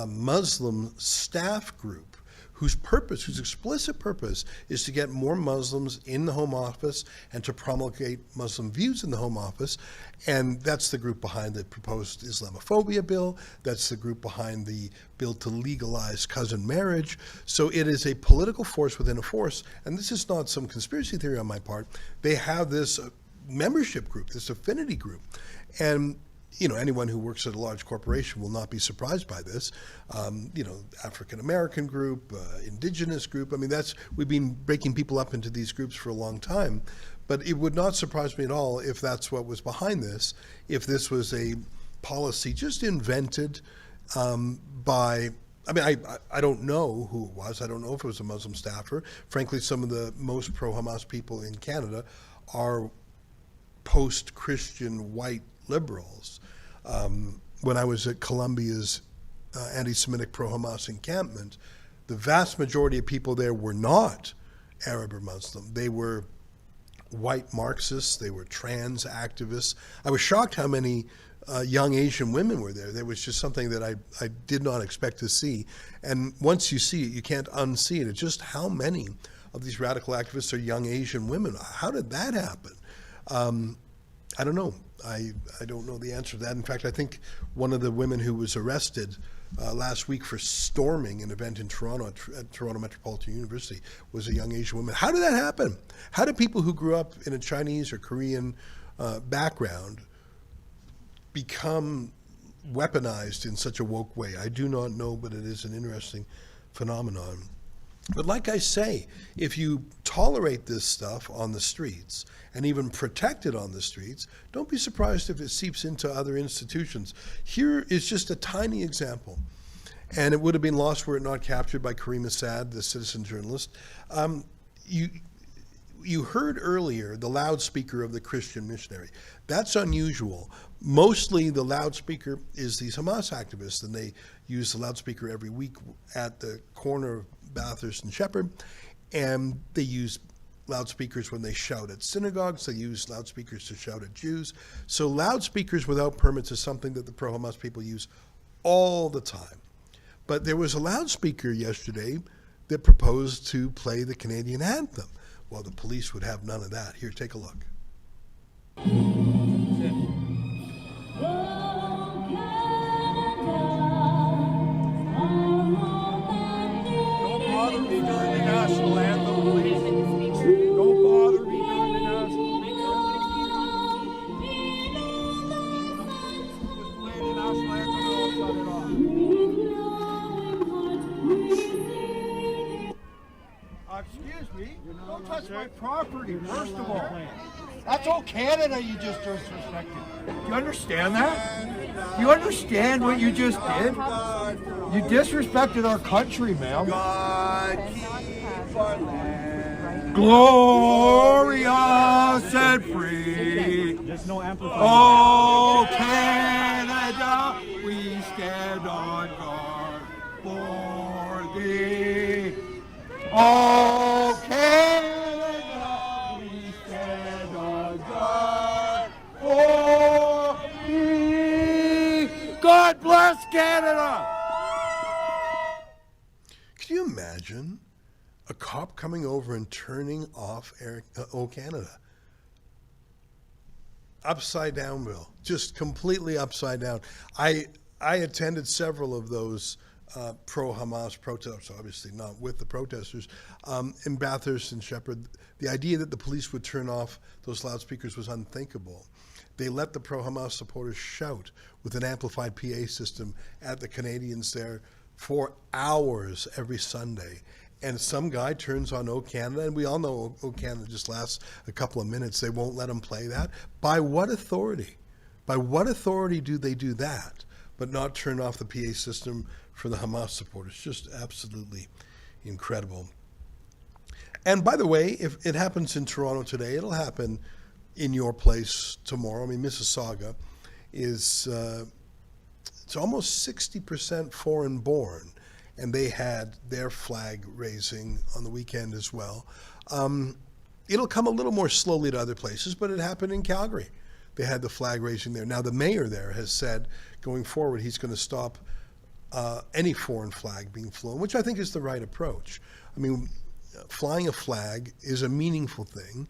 Muslim staff group whose explicit purpose is to get more Muslims in the Home Office and to promulgate Muslim views in the Home Office. And that's the group behind the proposed Islamophobia bill. That's the group behind the bill to legalize cousin marriage. So it is a political force within a force. And this is not some conspiracy theory on my part. They have this membership group, this affinity group. And anyone who works at a large corporation will not be surprised by this. African American group, indigenous group. I mean, we've been breaking people up into these groups for a long time. But it would not surprise me at all if that's what was behind this, if this was a policy just invented by, I don't know who it was. I don't know if it was a Muslim staffer. Frankly, some of the most pro-Hamas people in Canada are post-Christian white liberals. When I was at Columbia's anti-Semitic pro-Hamas encampment, the vast majority of people there were not Arab or Muslim. They were white Marxists. They were trans activists. I was shocked how many young Asian women were there. There was just something that I did not expect to see. And once you see it, you can't unsee it. It's just how many of these radical activists are young Asian women. How did that happen? I don't know. I don't know the answer to that. In fact, I think one of the women who was arrested last week for storming an event in Toronto, at Toronto Metropolitan University, was a young Asian woman. How did that happen? How did people who grew up in a Chinese or Korean background become weaponized in such a woke way? I do not know, but it is an interesting phenomenon. But like I say, if you tolerate this stuff on the streets and even protect it on the streets, don't be surprised if it seeps into other institutions. Here is just a tiny example, and it would have been lost were it not captured by Kareem Assad, the citizen journalist. You heard earlier the loudspeaker of the Christian missionary. That's unusual. Mostly the loudspeaker is these Hamas activists, and they use the loudspeaker every week at the corner of Bathurst and Shepherd, and they use loudspeakers when they shout at synagogues. They use loudspeakers to shout at Jews. So loudspeakers without permits is something that the pro-Hamas people use all the time. But there was a loudspeaker yesterday that proposed to play the Canadian anthem. Well, the police would have none of that. Here, take a look. Don't bother me during the national anthem, please. Don't bother me during the national anthem. Just play the national anthem and I'll shut it off. Excuse me, don't touch my property, first of all. That's all Canada you just disrespected. Do you understand that? Do you understand what you just did? You disrespected our country, ma'am. God keep our land glorious and free. There's no amplifier. Oh, Canada, we stand on guard for thee. Oh, Canada, we stand on guard for thee. God bless Canada. Can you imagine a cop coming over and turning off Canada? Upside down, Bill. Just completely upside down. I attended several of those pro-Hamas protests, obviously not with the protesters, in Bathurst and Shepherd. The idea that the police would turn off those loudspeakers was unthinkable. They let the pro-Hamas supporters shout with an amplified PA system at the Canadians there for hours every Sunday. And some guy turns on O Canada, and we all know O Canada just lasts a couple of minutes. They won't let him play that. By what authority? By what authority do they do that, but not turn off the PA system for the Hamas supporters? Just absolutely incredible. And by the way, if it happens in Toronto today, it'll happen in your place tomorrow. I mean, Mississauga is it's almost 60% foreign born, and they had their flag raising on the weekend as well. It'll come a little more slowly to other places, but it happened in Calgary. They had the flag raising there. Now, the mayor there has said going forward he's going to stop any foreign flag being flown, which I think is the right approach. I mean, flying a flag is a meaningful thing,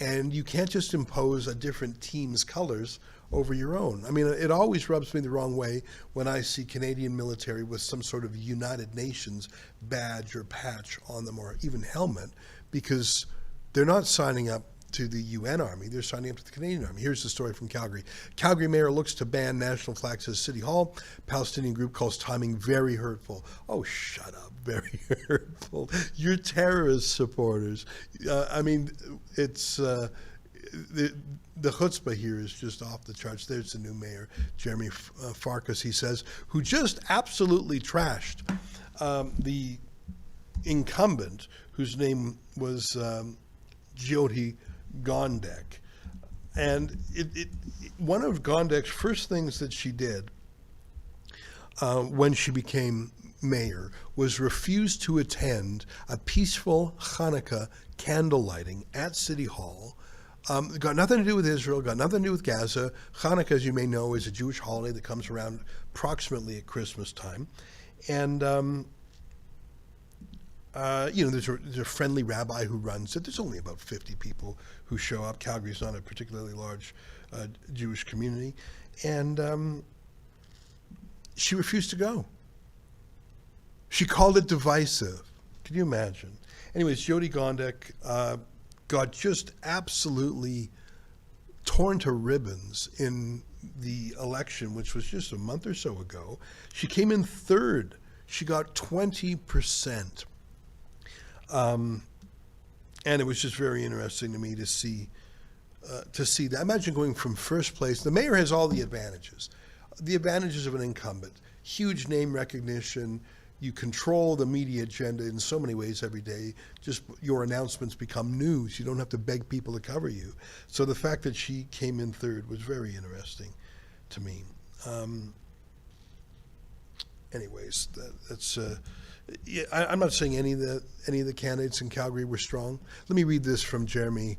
and you can't just impose a different team's colors over your own. I mean, it always rubs me the wrong way when I see Canadian military with some sort of United Nations badge or patch on them, or even helmet, because they're not signing up to the UN Army, they're signing up to the Canadian Army. Here's the story from Calgary. Calgary mayor looks to ban national flags at City Hall. Palestinian group calls timing very hurtful. Oh, shut up, very hurtful. You're terrorist supporters. I mean, it's the chutzpah here is just off the charts. There's the new mayor, Jeremy Farkas, he says, who just absolutely trashed the incumbent, whose name was Jyoti Gondek. And one of Gondek's first things that she did when she became mayor was refuse to attend a peaceful Hanukkah candle lighting at City Hall. Got nothing to do with Israel, got nothing to do with Gaza. Hanukkah, as you may know, is a Jewish holiday that comes around approximately at Christmas time. And there's a friendly rabbi who runs it. There's only about 50 people who show up. Calgary's not a particularly large Jewish community. And she refused to go. She called it divisive. Can you imagine? Anyways, Jyoti Gondek got just absolutely torn to ribbons in the election, which was just a month or so ago. She came in third. She got 20%. And it was just very interesting to me to see that. Imagine going from first place. The mayor has all the advantages of an incumbent, huge name recognition. You control the media agenda in so many ways every day. Just your announcements become news. You don't have to beg people to cover you. So the fact that she came in third was very interesting to me. Anyways, that's. I'm not saying any of the candidates in Calgary were strong. Let me read this from Jeremy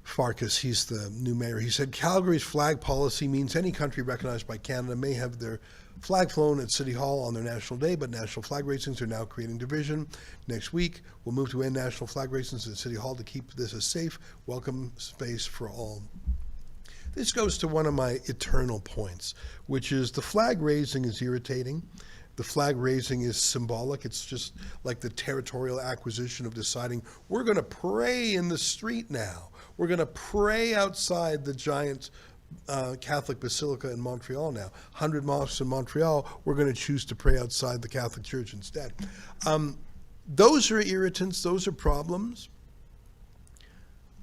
Farkas. He's the new mayor. He said, Calgary's flag policy means any country recognized by Canada may have their flag flown at City Hall on their National Day, but national flag raisings are now creating division. Next week, we'll move to end national flag raisings at City Hall to keep this a safe, welcome space for all. This goes to one of my eternal points, which is the flag raising is irritating. The flag raising is symbolic. It's just like the territorial acquisition of deciding we're going to pray in the street now. We're going to pray outside the giant Catholic Basilica in Montreal now. 100 mosques in Montreal, we're going to choose to pray outside the Catholic Church instead. Those are irritants. Those are problems.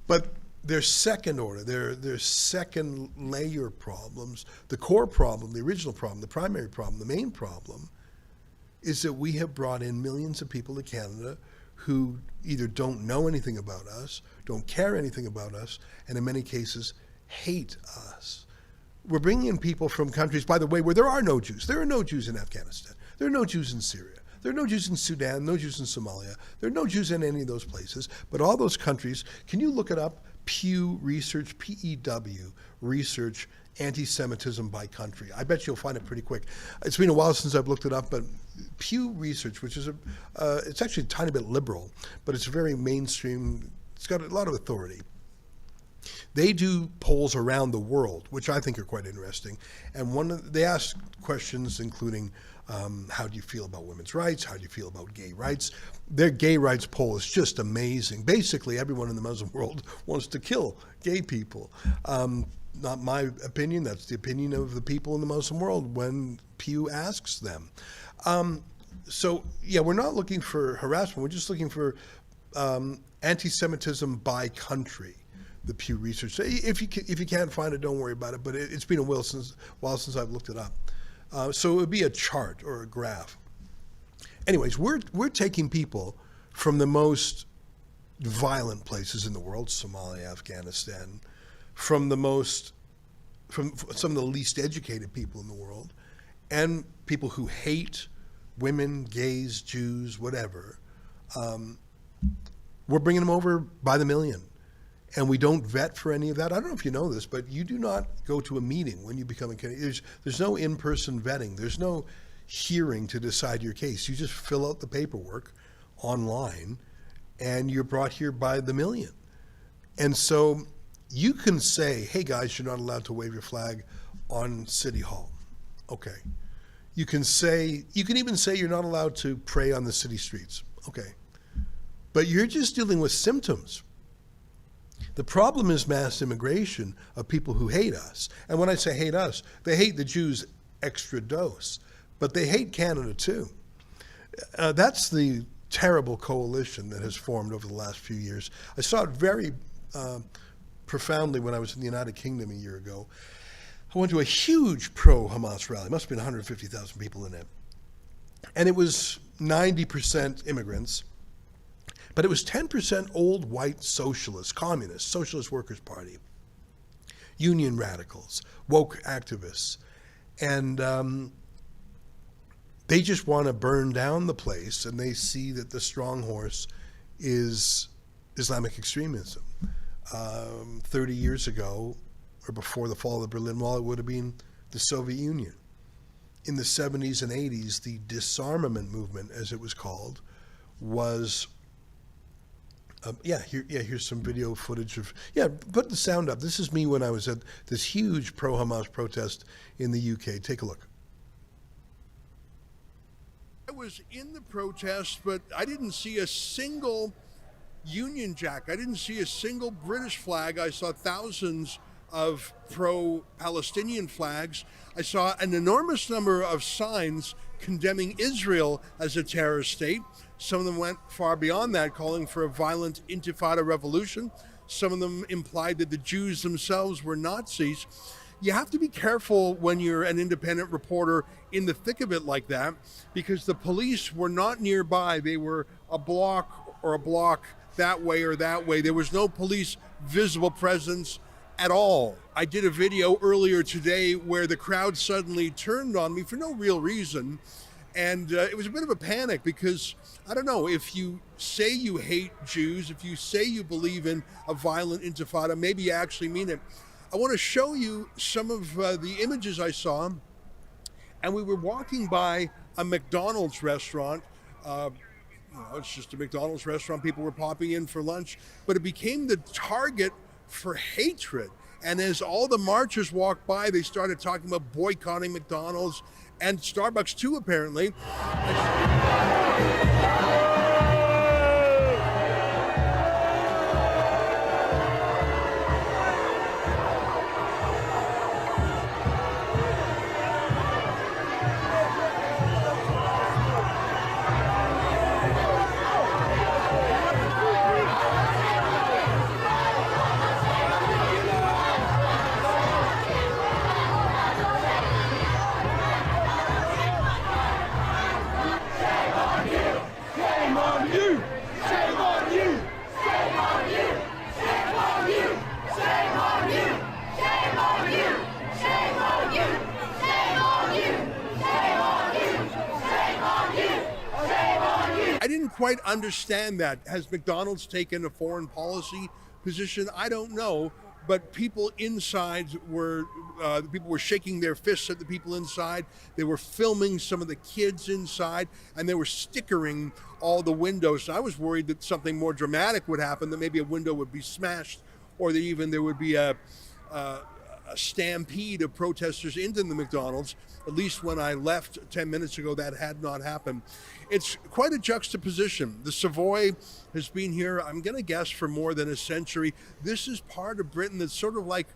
But they're second order. They're second layer problems. The core problem, the original problem, the primary problem, the main problem is that we have brought in millions of people to Canada who either don't know anything about us, don't care anything about us, and in many cases hate us. We're bringing in people from countries, by the way, where there are no Jews. There are no Jews in Afghanistan. There are no Jews in Syria. There are no Jews in Sudan, no Jews in Somalia. There are no Jews in any of those places. But all those countries, can you look it up? Pew Research, P-E-W, Research, Anti-Semitism by country. I bet you'll find it pretty quick. It's been a while since I've looked it up, but Pew Research, which is it's actually a tiny bit liberal, but it's very mainstream. It's got a lot of authority. They do polls around the world, which I think are quite interesting. And they ask questions including how do you feel about women's rights? How do you feel about gay rights? Their gay rights poll is just amazing. Basically, everyone in the Muslim world wants to kill gay people. Not my opinion. That's the opinion of the people in the Muslim world when Pew asks them. So, yeah, we're not looking for harassment. We're just looking for anti-Semitism by country. The Pew Research. If you can't find it, don't worry about it. But it's been a while since I've looked it up. So it would be a chart or a graph. Anyways, we're taking people from the most violent places in the world, Somalia, Afghanistan, from some of the least educated people in the world, and people who hate women, gays, Jews, whatever. We're bringing them over by the million. And we don't vet for any of that. I don't know if you know this, but you do not go to a meeting when you become a Canadian. There's no in-person vetting. There's no hearing to decide your case. You just fill out the paperwork online, and you're brought here by the million. And so you can say, hey, guys, you're not allowed to wave your flag on City Hall. Okay. You can even say you're not allowed to pray on the city streets. Okay. But you're just dealing with symptoms. The problem is mass immigration of people who hate us. And when I say hate us, they hate the Jews extra dose. But they hate Canada too. That's the terrible coalition that has formed over the last few years. I saw it very profoundly when I was in the United Kingdom a year ago. I went to a huge pro-Hamas rally. It must have been 150,000 people in it. And it was 90% immigrants. But it was 10% old white socialists, communists, Socialist Workers' Party, union radicals, woke activists. And they just want to burn down the place, and they see that the strong horse is Islamic extremism. 30 years ago, or before the fall of the Berlin Wall, it would have been the Soviet Union. In the 70s and 80s, the disarmament movement, as it was called, was... here's some video footage of... Yeah, put the sound up. This is me when I was at this huge pro-Hamas protest in the UK. Take a look. I was in the protest, but I didn't see a single Union Jack. I didn't see a single British flag. I saw thousands of pro-Palestinian flags. I saw an enormous number of signs condemning Israel as a terrorist state. Some of them went far beyond that, calling for a violent intifada revolution. Some of them implied that the Jews themselves were Nazis. You have to be careful when you're an independent reporter in the thick of it like that, because the police were not nearby. They were a block or a block that way or that way. There was no police visible presence at all. I did a video earlier today where the crowd suddenly turned on me for no real reason. And it was a bit of a panic because, I don't know, if you say you hate Jews, if you say you believe in a violent intifada, maybe you actually mean it. I want to show you some of the images I saw and we were walking by a McDonald's restaurant. It's just a McDonald's restaurant. People were popping in for lunch, but it became the target for hatred. And as all the marchers walked by, they started talking about boycotting McDonald's and Starbucks too, apparently. I didn't quite understand that. Has McDonald's taken a foreign policy position? I don't know. But people inside were shaking their fists at the people inside. They were filming some of the kids inside, and they were stickering all the windows. I was worried that something more dramatic would happen, that maybe a window would be smashed, or that there would be a stampede of protesters into the McDonald's. At least when I left 10 minutes ago, that had not happened. It's quite a juxtaposition. The Savoy has been here, I'm going to guess, for more than a century. This is part of Britain that's sort of like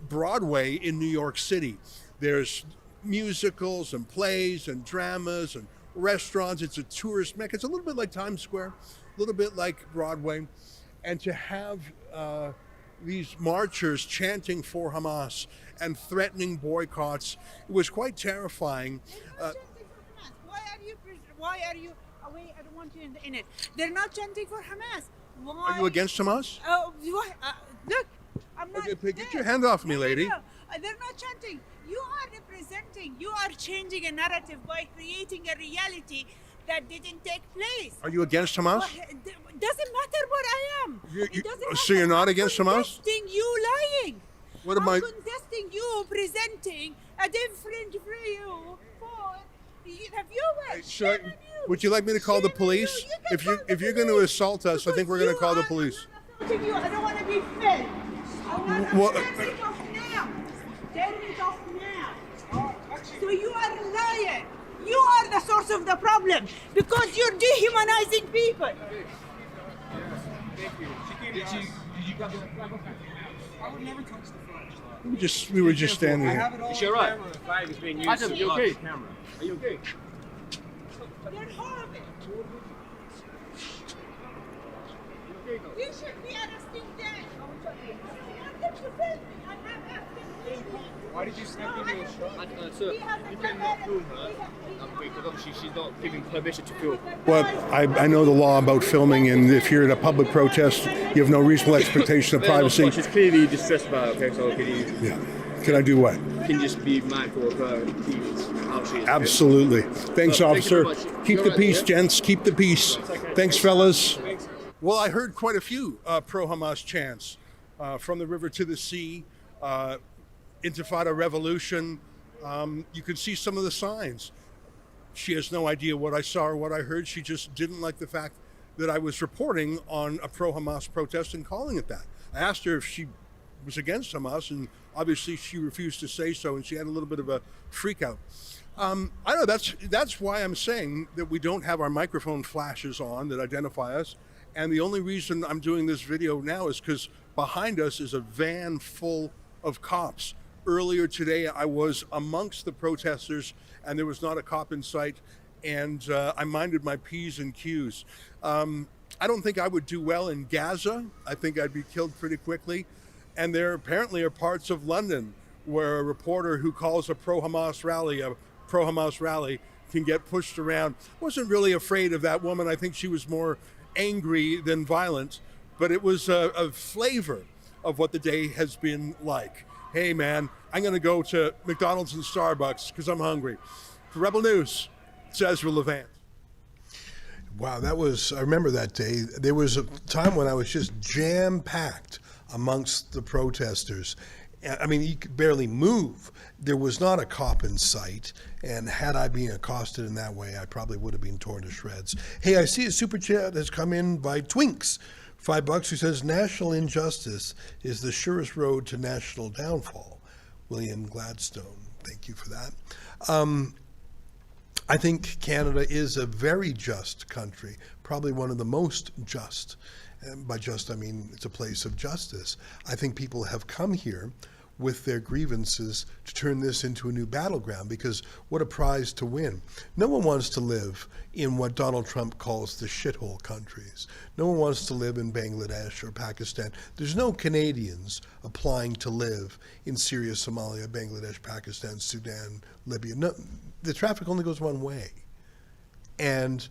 Broadway in New York City. There's musicals and plays and dramas and restaurants. It's a tourist mecca. It's a little bit like Times Square, a little bit like Broadway. And to have these marchers chanting for Hamas and threatening boycotts, it was quite terrifying. Why are you away? I don't want you in it. They're not chanting for Hamas. Why? Are you against Hamas? Look, I'm not. Okay, get your hand off me, lady. No. They're not chanting. You are representing. You are changing a narrative by creating a reality that didn't take place. Are you against Hamas? It doesn't matter what I am. So you're not against Hamas? I'm contesting you lying. What am I? I'm contesting you presenting a different view for the viewers. Would you like me to call the police? If you're going to assault us, I think we're going to call the police. I don't want to be fed. I'm not turn it off now. Turn it off now. So you are a liar. You are the source of the problem because you're dehumanizing people. I would never touch the flag. We were just standing here. It's your right. The flag is being used. Are you okay? Camera. Are you okay? You're horrible. You should be arresting them. Why did you snap in your shot? Sir, you cannot film her because obviously she's not giving permission to film. Well, I know the law about filming, and if you're at a public protest, you have no reasonable expectation of privacy. She's clearly distressed about it, okay, so can you... Yeah. Can I do what? Can you just be mindful of her feelings, how she is? Absolutely. Thanks, officer. Keep the peace, yeah? gents. Keep the peace. Thanks, fellas. Well, I heard quite a few pro-Hamas chants from the river to the sea, Intifada revolution. You could see some of the signs. She has no idea what I saw or what I heard. She just didn't like the fact that I was reporting on a pro-Hamas protest and calling it that. I asked her if she was against Hamas, and obviously she refused to say so, and she had a little bit of a freak out. I don't know, that's why I'm saying that we don't have our microphone flashes on that identify us. And the only reason I'm doing this video now is because behind us is a van full of cops. Earlier today, I was amongst the protesters and there was not a cop in sight, and I minded my P's and Q's. I don't think I would do well in Gaza. I think I'd be killed pretty quickly. And there apparently are parts of London where a reporter who calls a pro-Hamas rally can get pushed around. Wasn't really afraid of that woman. I think she was more angry than violent, but it was a flavor of what the day has been like. Hey man, I'm gonna go to McDonald's and Starbucks because I'm hungry. For Rebel News, it's Ezra Levant. Wow, I remember that day. There was a time when I was just jam-packed amongst the protesters. I mean, you could barely move. There was not a cop in sight, and had I been accosted in that way, I probably would have been torn to shreds. Hey, I see a super chat has come in by Twinks, $5, who says, national injustice is the surest road to national downfall. William Gladstone, thank you for that. I think Canada is a very just country, probably one of the most just. And by just, I mean it's a place of justice. I think people have come here with their grievances to turn this into a new battleground, because what a prize to win. No one wants to live in what Donald Trump calls the shithole countries. No one wants to live in Bangladesh or Pakistan. There's no Canadians applying to live in Syria, Somalia, Bangladesh, Pakistan, Sudan, Libya. No, the traffic only goes one way. And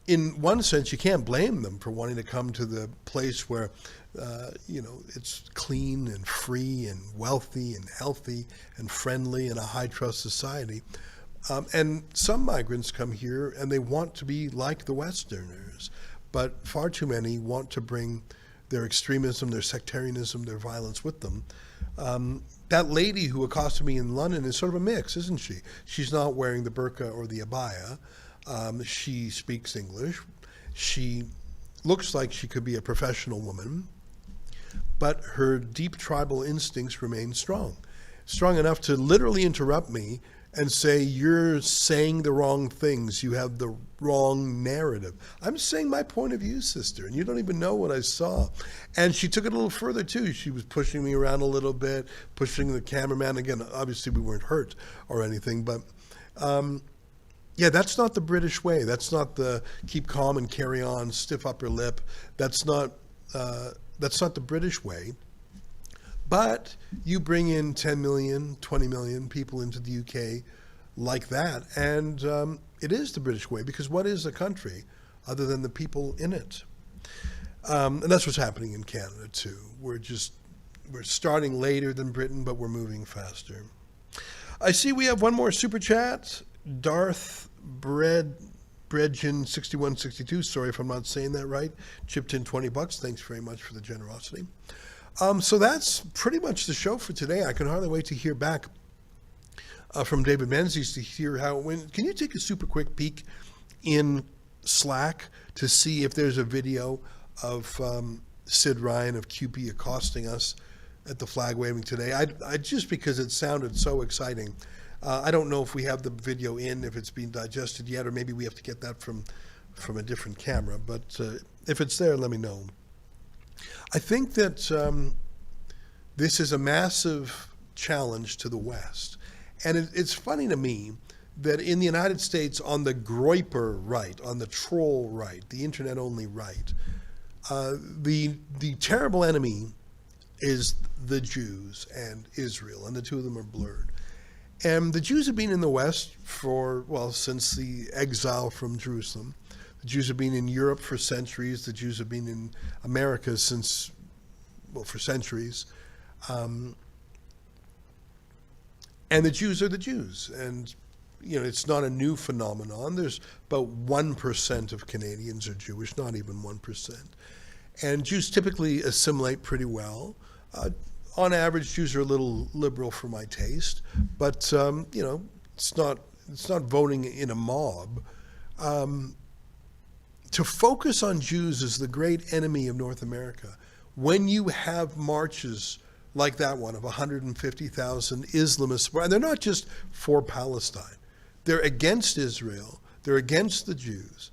in one sense, you can't blame them for wanting to come to the place where, it's clean and free and wealthy and healthy and friendly and a high-trust society. And some migrants come here and they want to be like the Westerners, but far too many want to bring their extremism, their sectarianism, their violence with them. That lady who accosted me in London is sort of a mix, isn't she? She's not wearing the burqa or the abaya. She speaks English. She looks like she could be a professional woman, but her deep tribal instincts remain strong enough to literally interrupt me and say, you're saying the wrong things. You have the wrong narrative. I'm saying my point of view, sister, and you don't even know what I saw. And she took it a little further, too. She was pushing me around a little bit, pushing the cameraman. Again, obviously we weren't hurt or anything, but yeah, that's not the British way. That's not the keep calm and carry on, stiff upper lip. That's not the British way. But you bring in 10 million, 20 million people into the UK like that, and it is the British way, because what is a country other than the people in it? And that's what's happening in Canada, too. We're starting later than Britain, but we're moving faster. I see we have one more super chat. Darth Bredgen 6162, sorry if I'm not saying that right, chipped in $20. Thanks very much for the generosity. So that's pretty much the show for today. I can hardly wait to hear back from David Menzies to hear how it went. Can you take a super quick peek in Slack to see if there's a video of Sid Ryan of QP accosting us at the flag waving today? I just because it sounded so exciting. I don't know if we have the video in, if it's been digested yet, or maybe we have to get that from a different camera. But if it's there, let me know. I think that this is a massive challenge to the West. And it's funny to me that in the United States, on the Groyper right, on the troll right, the internet-only right, the terrible enemy is the Jews and Israel, and the two of them are blurred. And the Jews have been in the West since the exile from Jerusalem. The Jews have been in Europe for centuries. The Jews have been in America for centuries. And the Jews are the Jews. And, it's not a new phenomenon. There's about 1% of Canadians are Jewish, not even 1%. And Jews typically assimilate pretty well. On average, Jews are a little liberal for my taste, but it's not voting in a mob. To focus on Jews as the great enemy of North America, when you have marches like that one of 150,000 Islamists, and they're not just for Palestine, they're against Israel, they're against the Jews,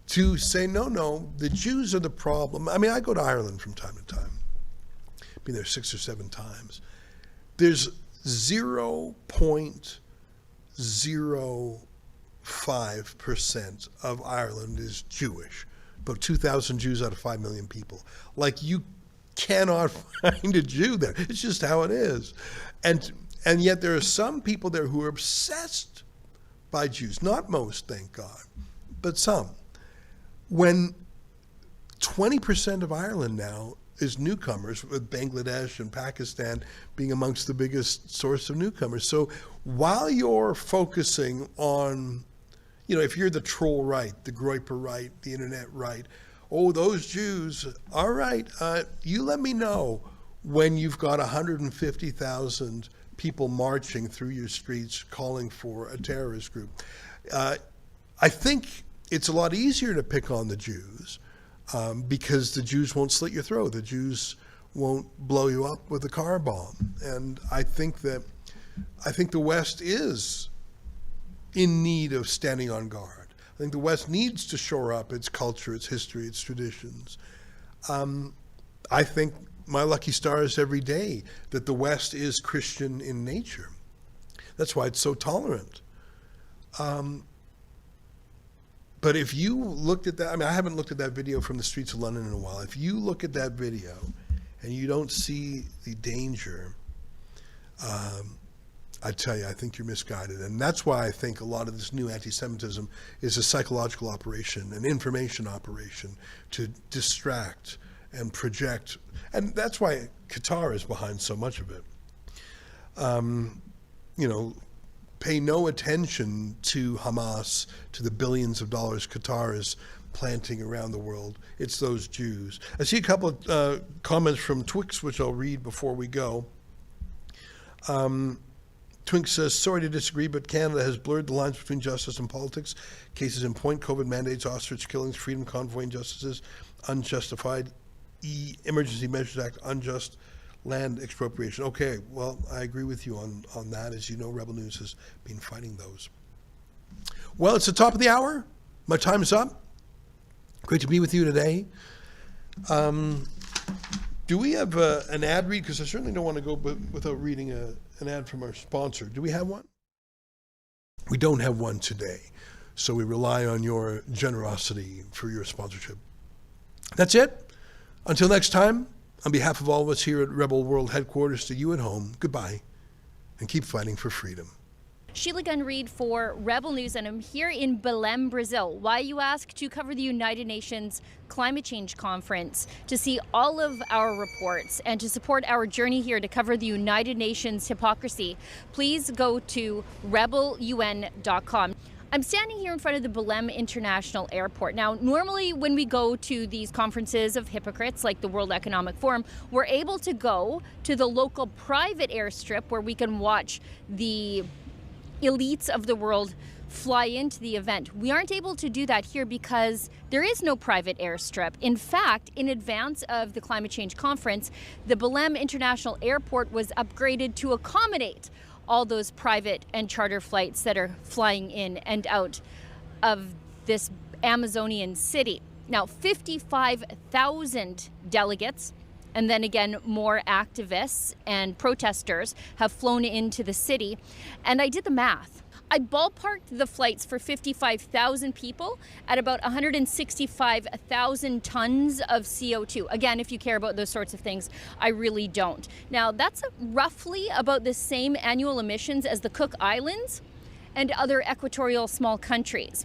to say, no, the Jews are the problem. I mean, I go to Ireland from time to time. Been there 6 or 7 times. There's 0.05% of Ireland is Jewish. About 2,000 Jews out of 5 million people. Like, you cannot find a Jew there. It's just how it is. And yet there are some people there who are obsessed by Jews. Not most, thank God, but some. When 20% of Ireland now is newcomers, with Bangladesh and Pakistan being amongst the biggest source of newcomers. So while you're focusing on, if you're the troll right, the Groyper right, the internet right, oh, those Jews, all right, you let me know when you've got 150,000 people marching through your streets calling for a terrorist group. I think it's a lot easier to pick on the Jews because the Jews won't slit your throat. The Jews won't blow you up with a car bomb. And I think the West is in need of standing on guard. I think the West needs to shore up its culture, its history, its traditions. I think my lucky star is every day that the West is Christian in nature. That's why it's so tolerant. But if you looked at that, I mean, I haven't looked at that video from the streets of London in a while. If you look at that video and you don't see the danger, I tell you, I think you're misguided. And that's why I think a lot of this new anti-Semitism is a psychological operation, an information operation to distract and project. And that's why Qatar is behind so much of it. Pay no attention to Hamas, to the billions of dollars Qatar is planting around the world. It's those Jews. I see a couple of comments from Twix, which I'll read before we go. Twink says, sorry to disagree, but Canada has blurred the lines between justice and politics. Cases in point, COVID mandates, ostrich killings, freedom convoy injustices, unjustified, Emergency Measures Act, unjust land expropriation. Okay, well, I agree with you on that. As you know, Rebel News has been fighting those. Well, it's the top of the hour. My time is up. Great to be with you today. Do we have an ad read? Because I certainly don't want to go without reading an ad from our sponsor. Do we have one? We don't have one today, so we rely on your generosity for your sponsorship. That's it. Until next time, on behalf of all of us here at Rebel World Headquarters, to you at home, goodbye, and keep fighting for freedom. Sheila Gunn Reid for Rebel News, and I'm here in Belém, Brazil. Why, you ask? To cover the United Nations Climate Change Conference, to see all of our reports, and to support our journey here to cover the United Nations hypocrisy. Please go to rebelun.com. I'm standing here in front of the Belém International Airport. Now, normally when we go to these conferences of hypocrites like the World Economic Forum, we're able to go to the local private airstrip where we can watch the elites of the world fly into the event. We aren't able to do that here because there is no private airstrip. In fact, in advance of the climate change conference, the Belém International Airport was upgraded to accommodate all those private and charter flights that are flying in and out of this Amazonian city. Now, 55,000 delegates, and then again, more activists and protesters have flown into the city. And I did the math. I ballparked the flights for 55,000 people at about 165,000 tons of CO2. Again, if you care about those sorts of things, I really don't. Now, that's roughly about the same annual emissions as the Cook Islands and other equatorial small countries.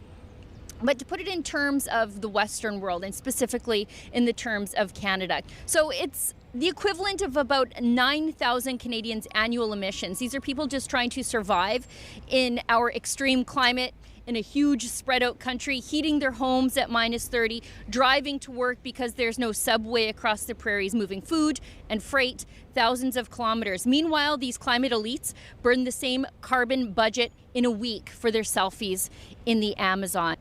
But to put it in terms of the Western world, and specifically in the terms of Canada. So it's the equivalent of about 9,000 Canadians' annual emissions. These are people just trying to survive in our extreme climate, in a huge spread out country, heating their homes at -30, driving to work because there's no subway across the prairies, moving food and freight thousands of kilometers. Meanwhile, these climate elites burn the same carbon budget in a week for their selfies in the Amazon.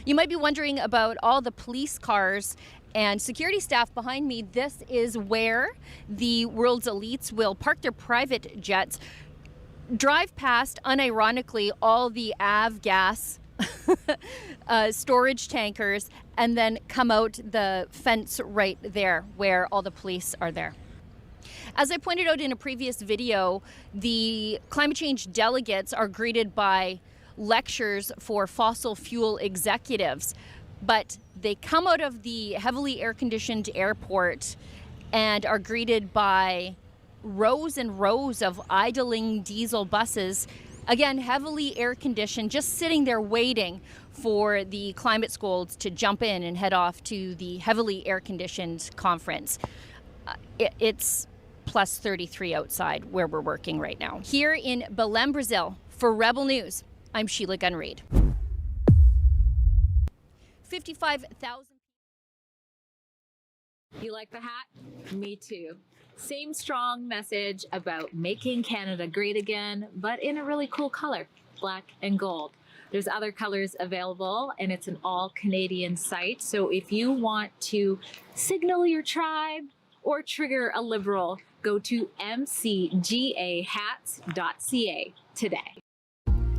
You might be wondering about all the police cars and security staff behind me. This is where the world's elites will park their private jets, drive past, unironically, all the avgas storage tankers, and then come out the fence right there where all the police are there. As I pointed out in a previous video, the climate change delegates are greeted by lectures for fossil fuel executives, but they come out of the heavily air-conditioned airport and are greeted by rows and rows of idling diesel buses, again heavily air-conditioned, just sitting there waiting for the climate scolds to jump in and head off to the heavily air-conditioned conference. It's plus 33 outside where we're working right now. Here in Belém, Brazil, for Rebel News, I'm Sheila Gunn Reid. 55,000. You like the hat? Me too. Same strong message about making Canada great again, but in a really cool color, black and gold. There's other colors available, and it's an all-Canadian site. So if you want to signal your tribe or trigger a Liberal, go to mcgahats.ca today.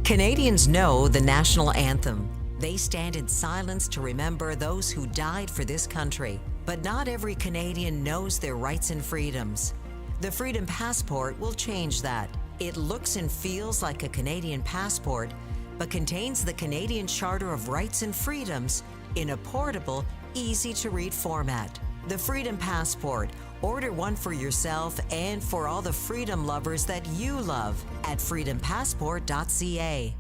Canadians know the national anthem. They stand in silence to remember those who died for this country. But not every Canadian knows their rights and freedoms. The Freedom Passport will change that. It looks and feels like a Canadian passport, but contains the Canadian Charter of Rights and Freedoms in a portable, easy-to-read format. The Freedom Passport. Order one for yourself and for all the freedom lovers that you love at freedompassport.ca.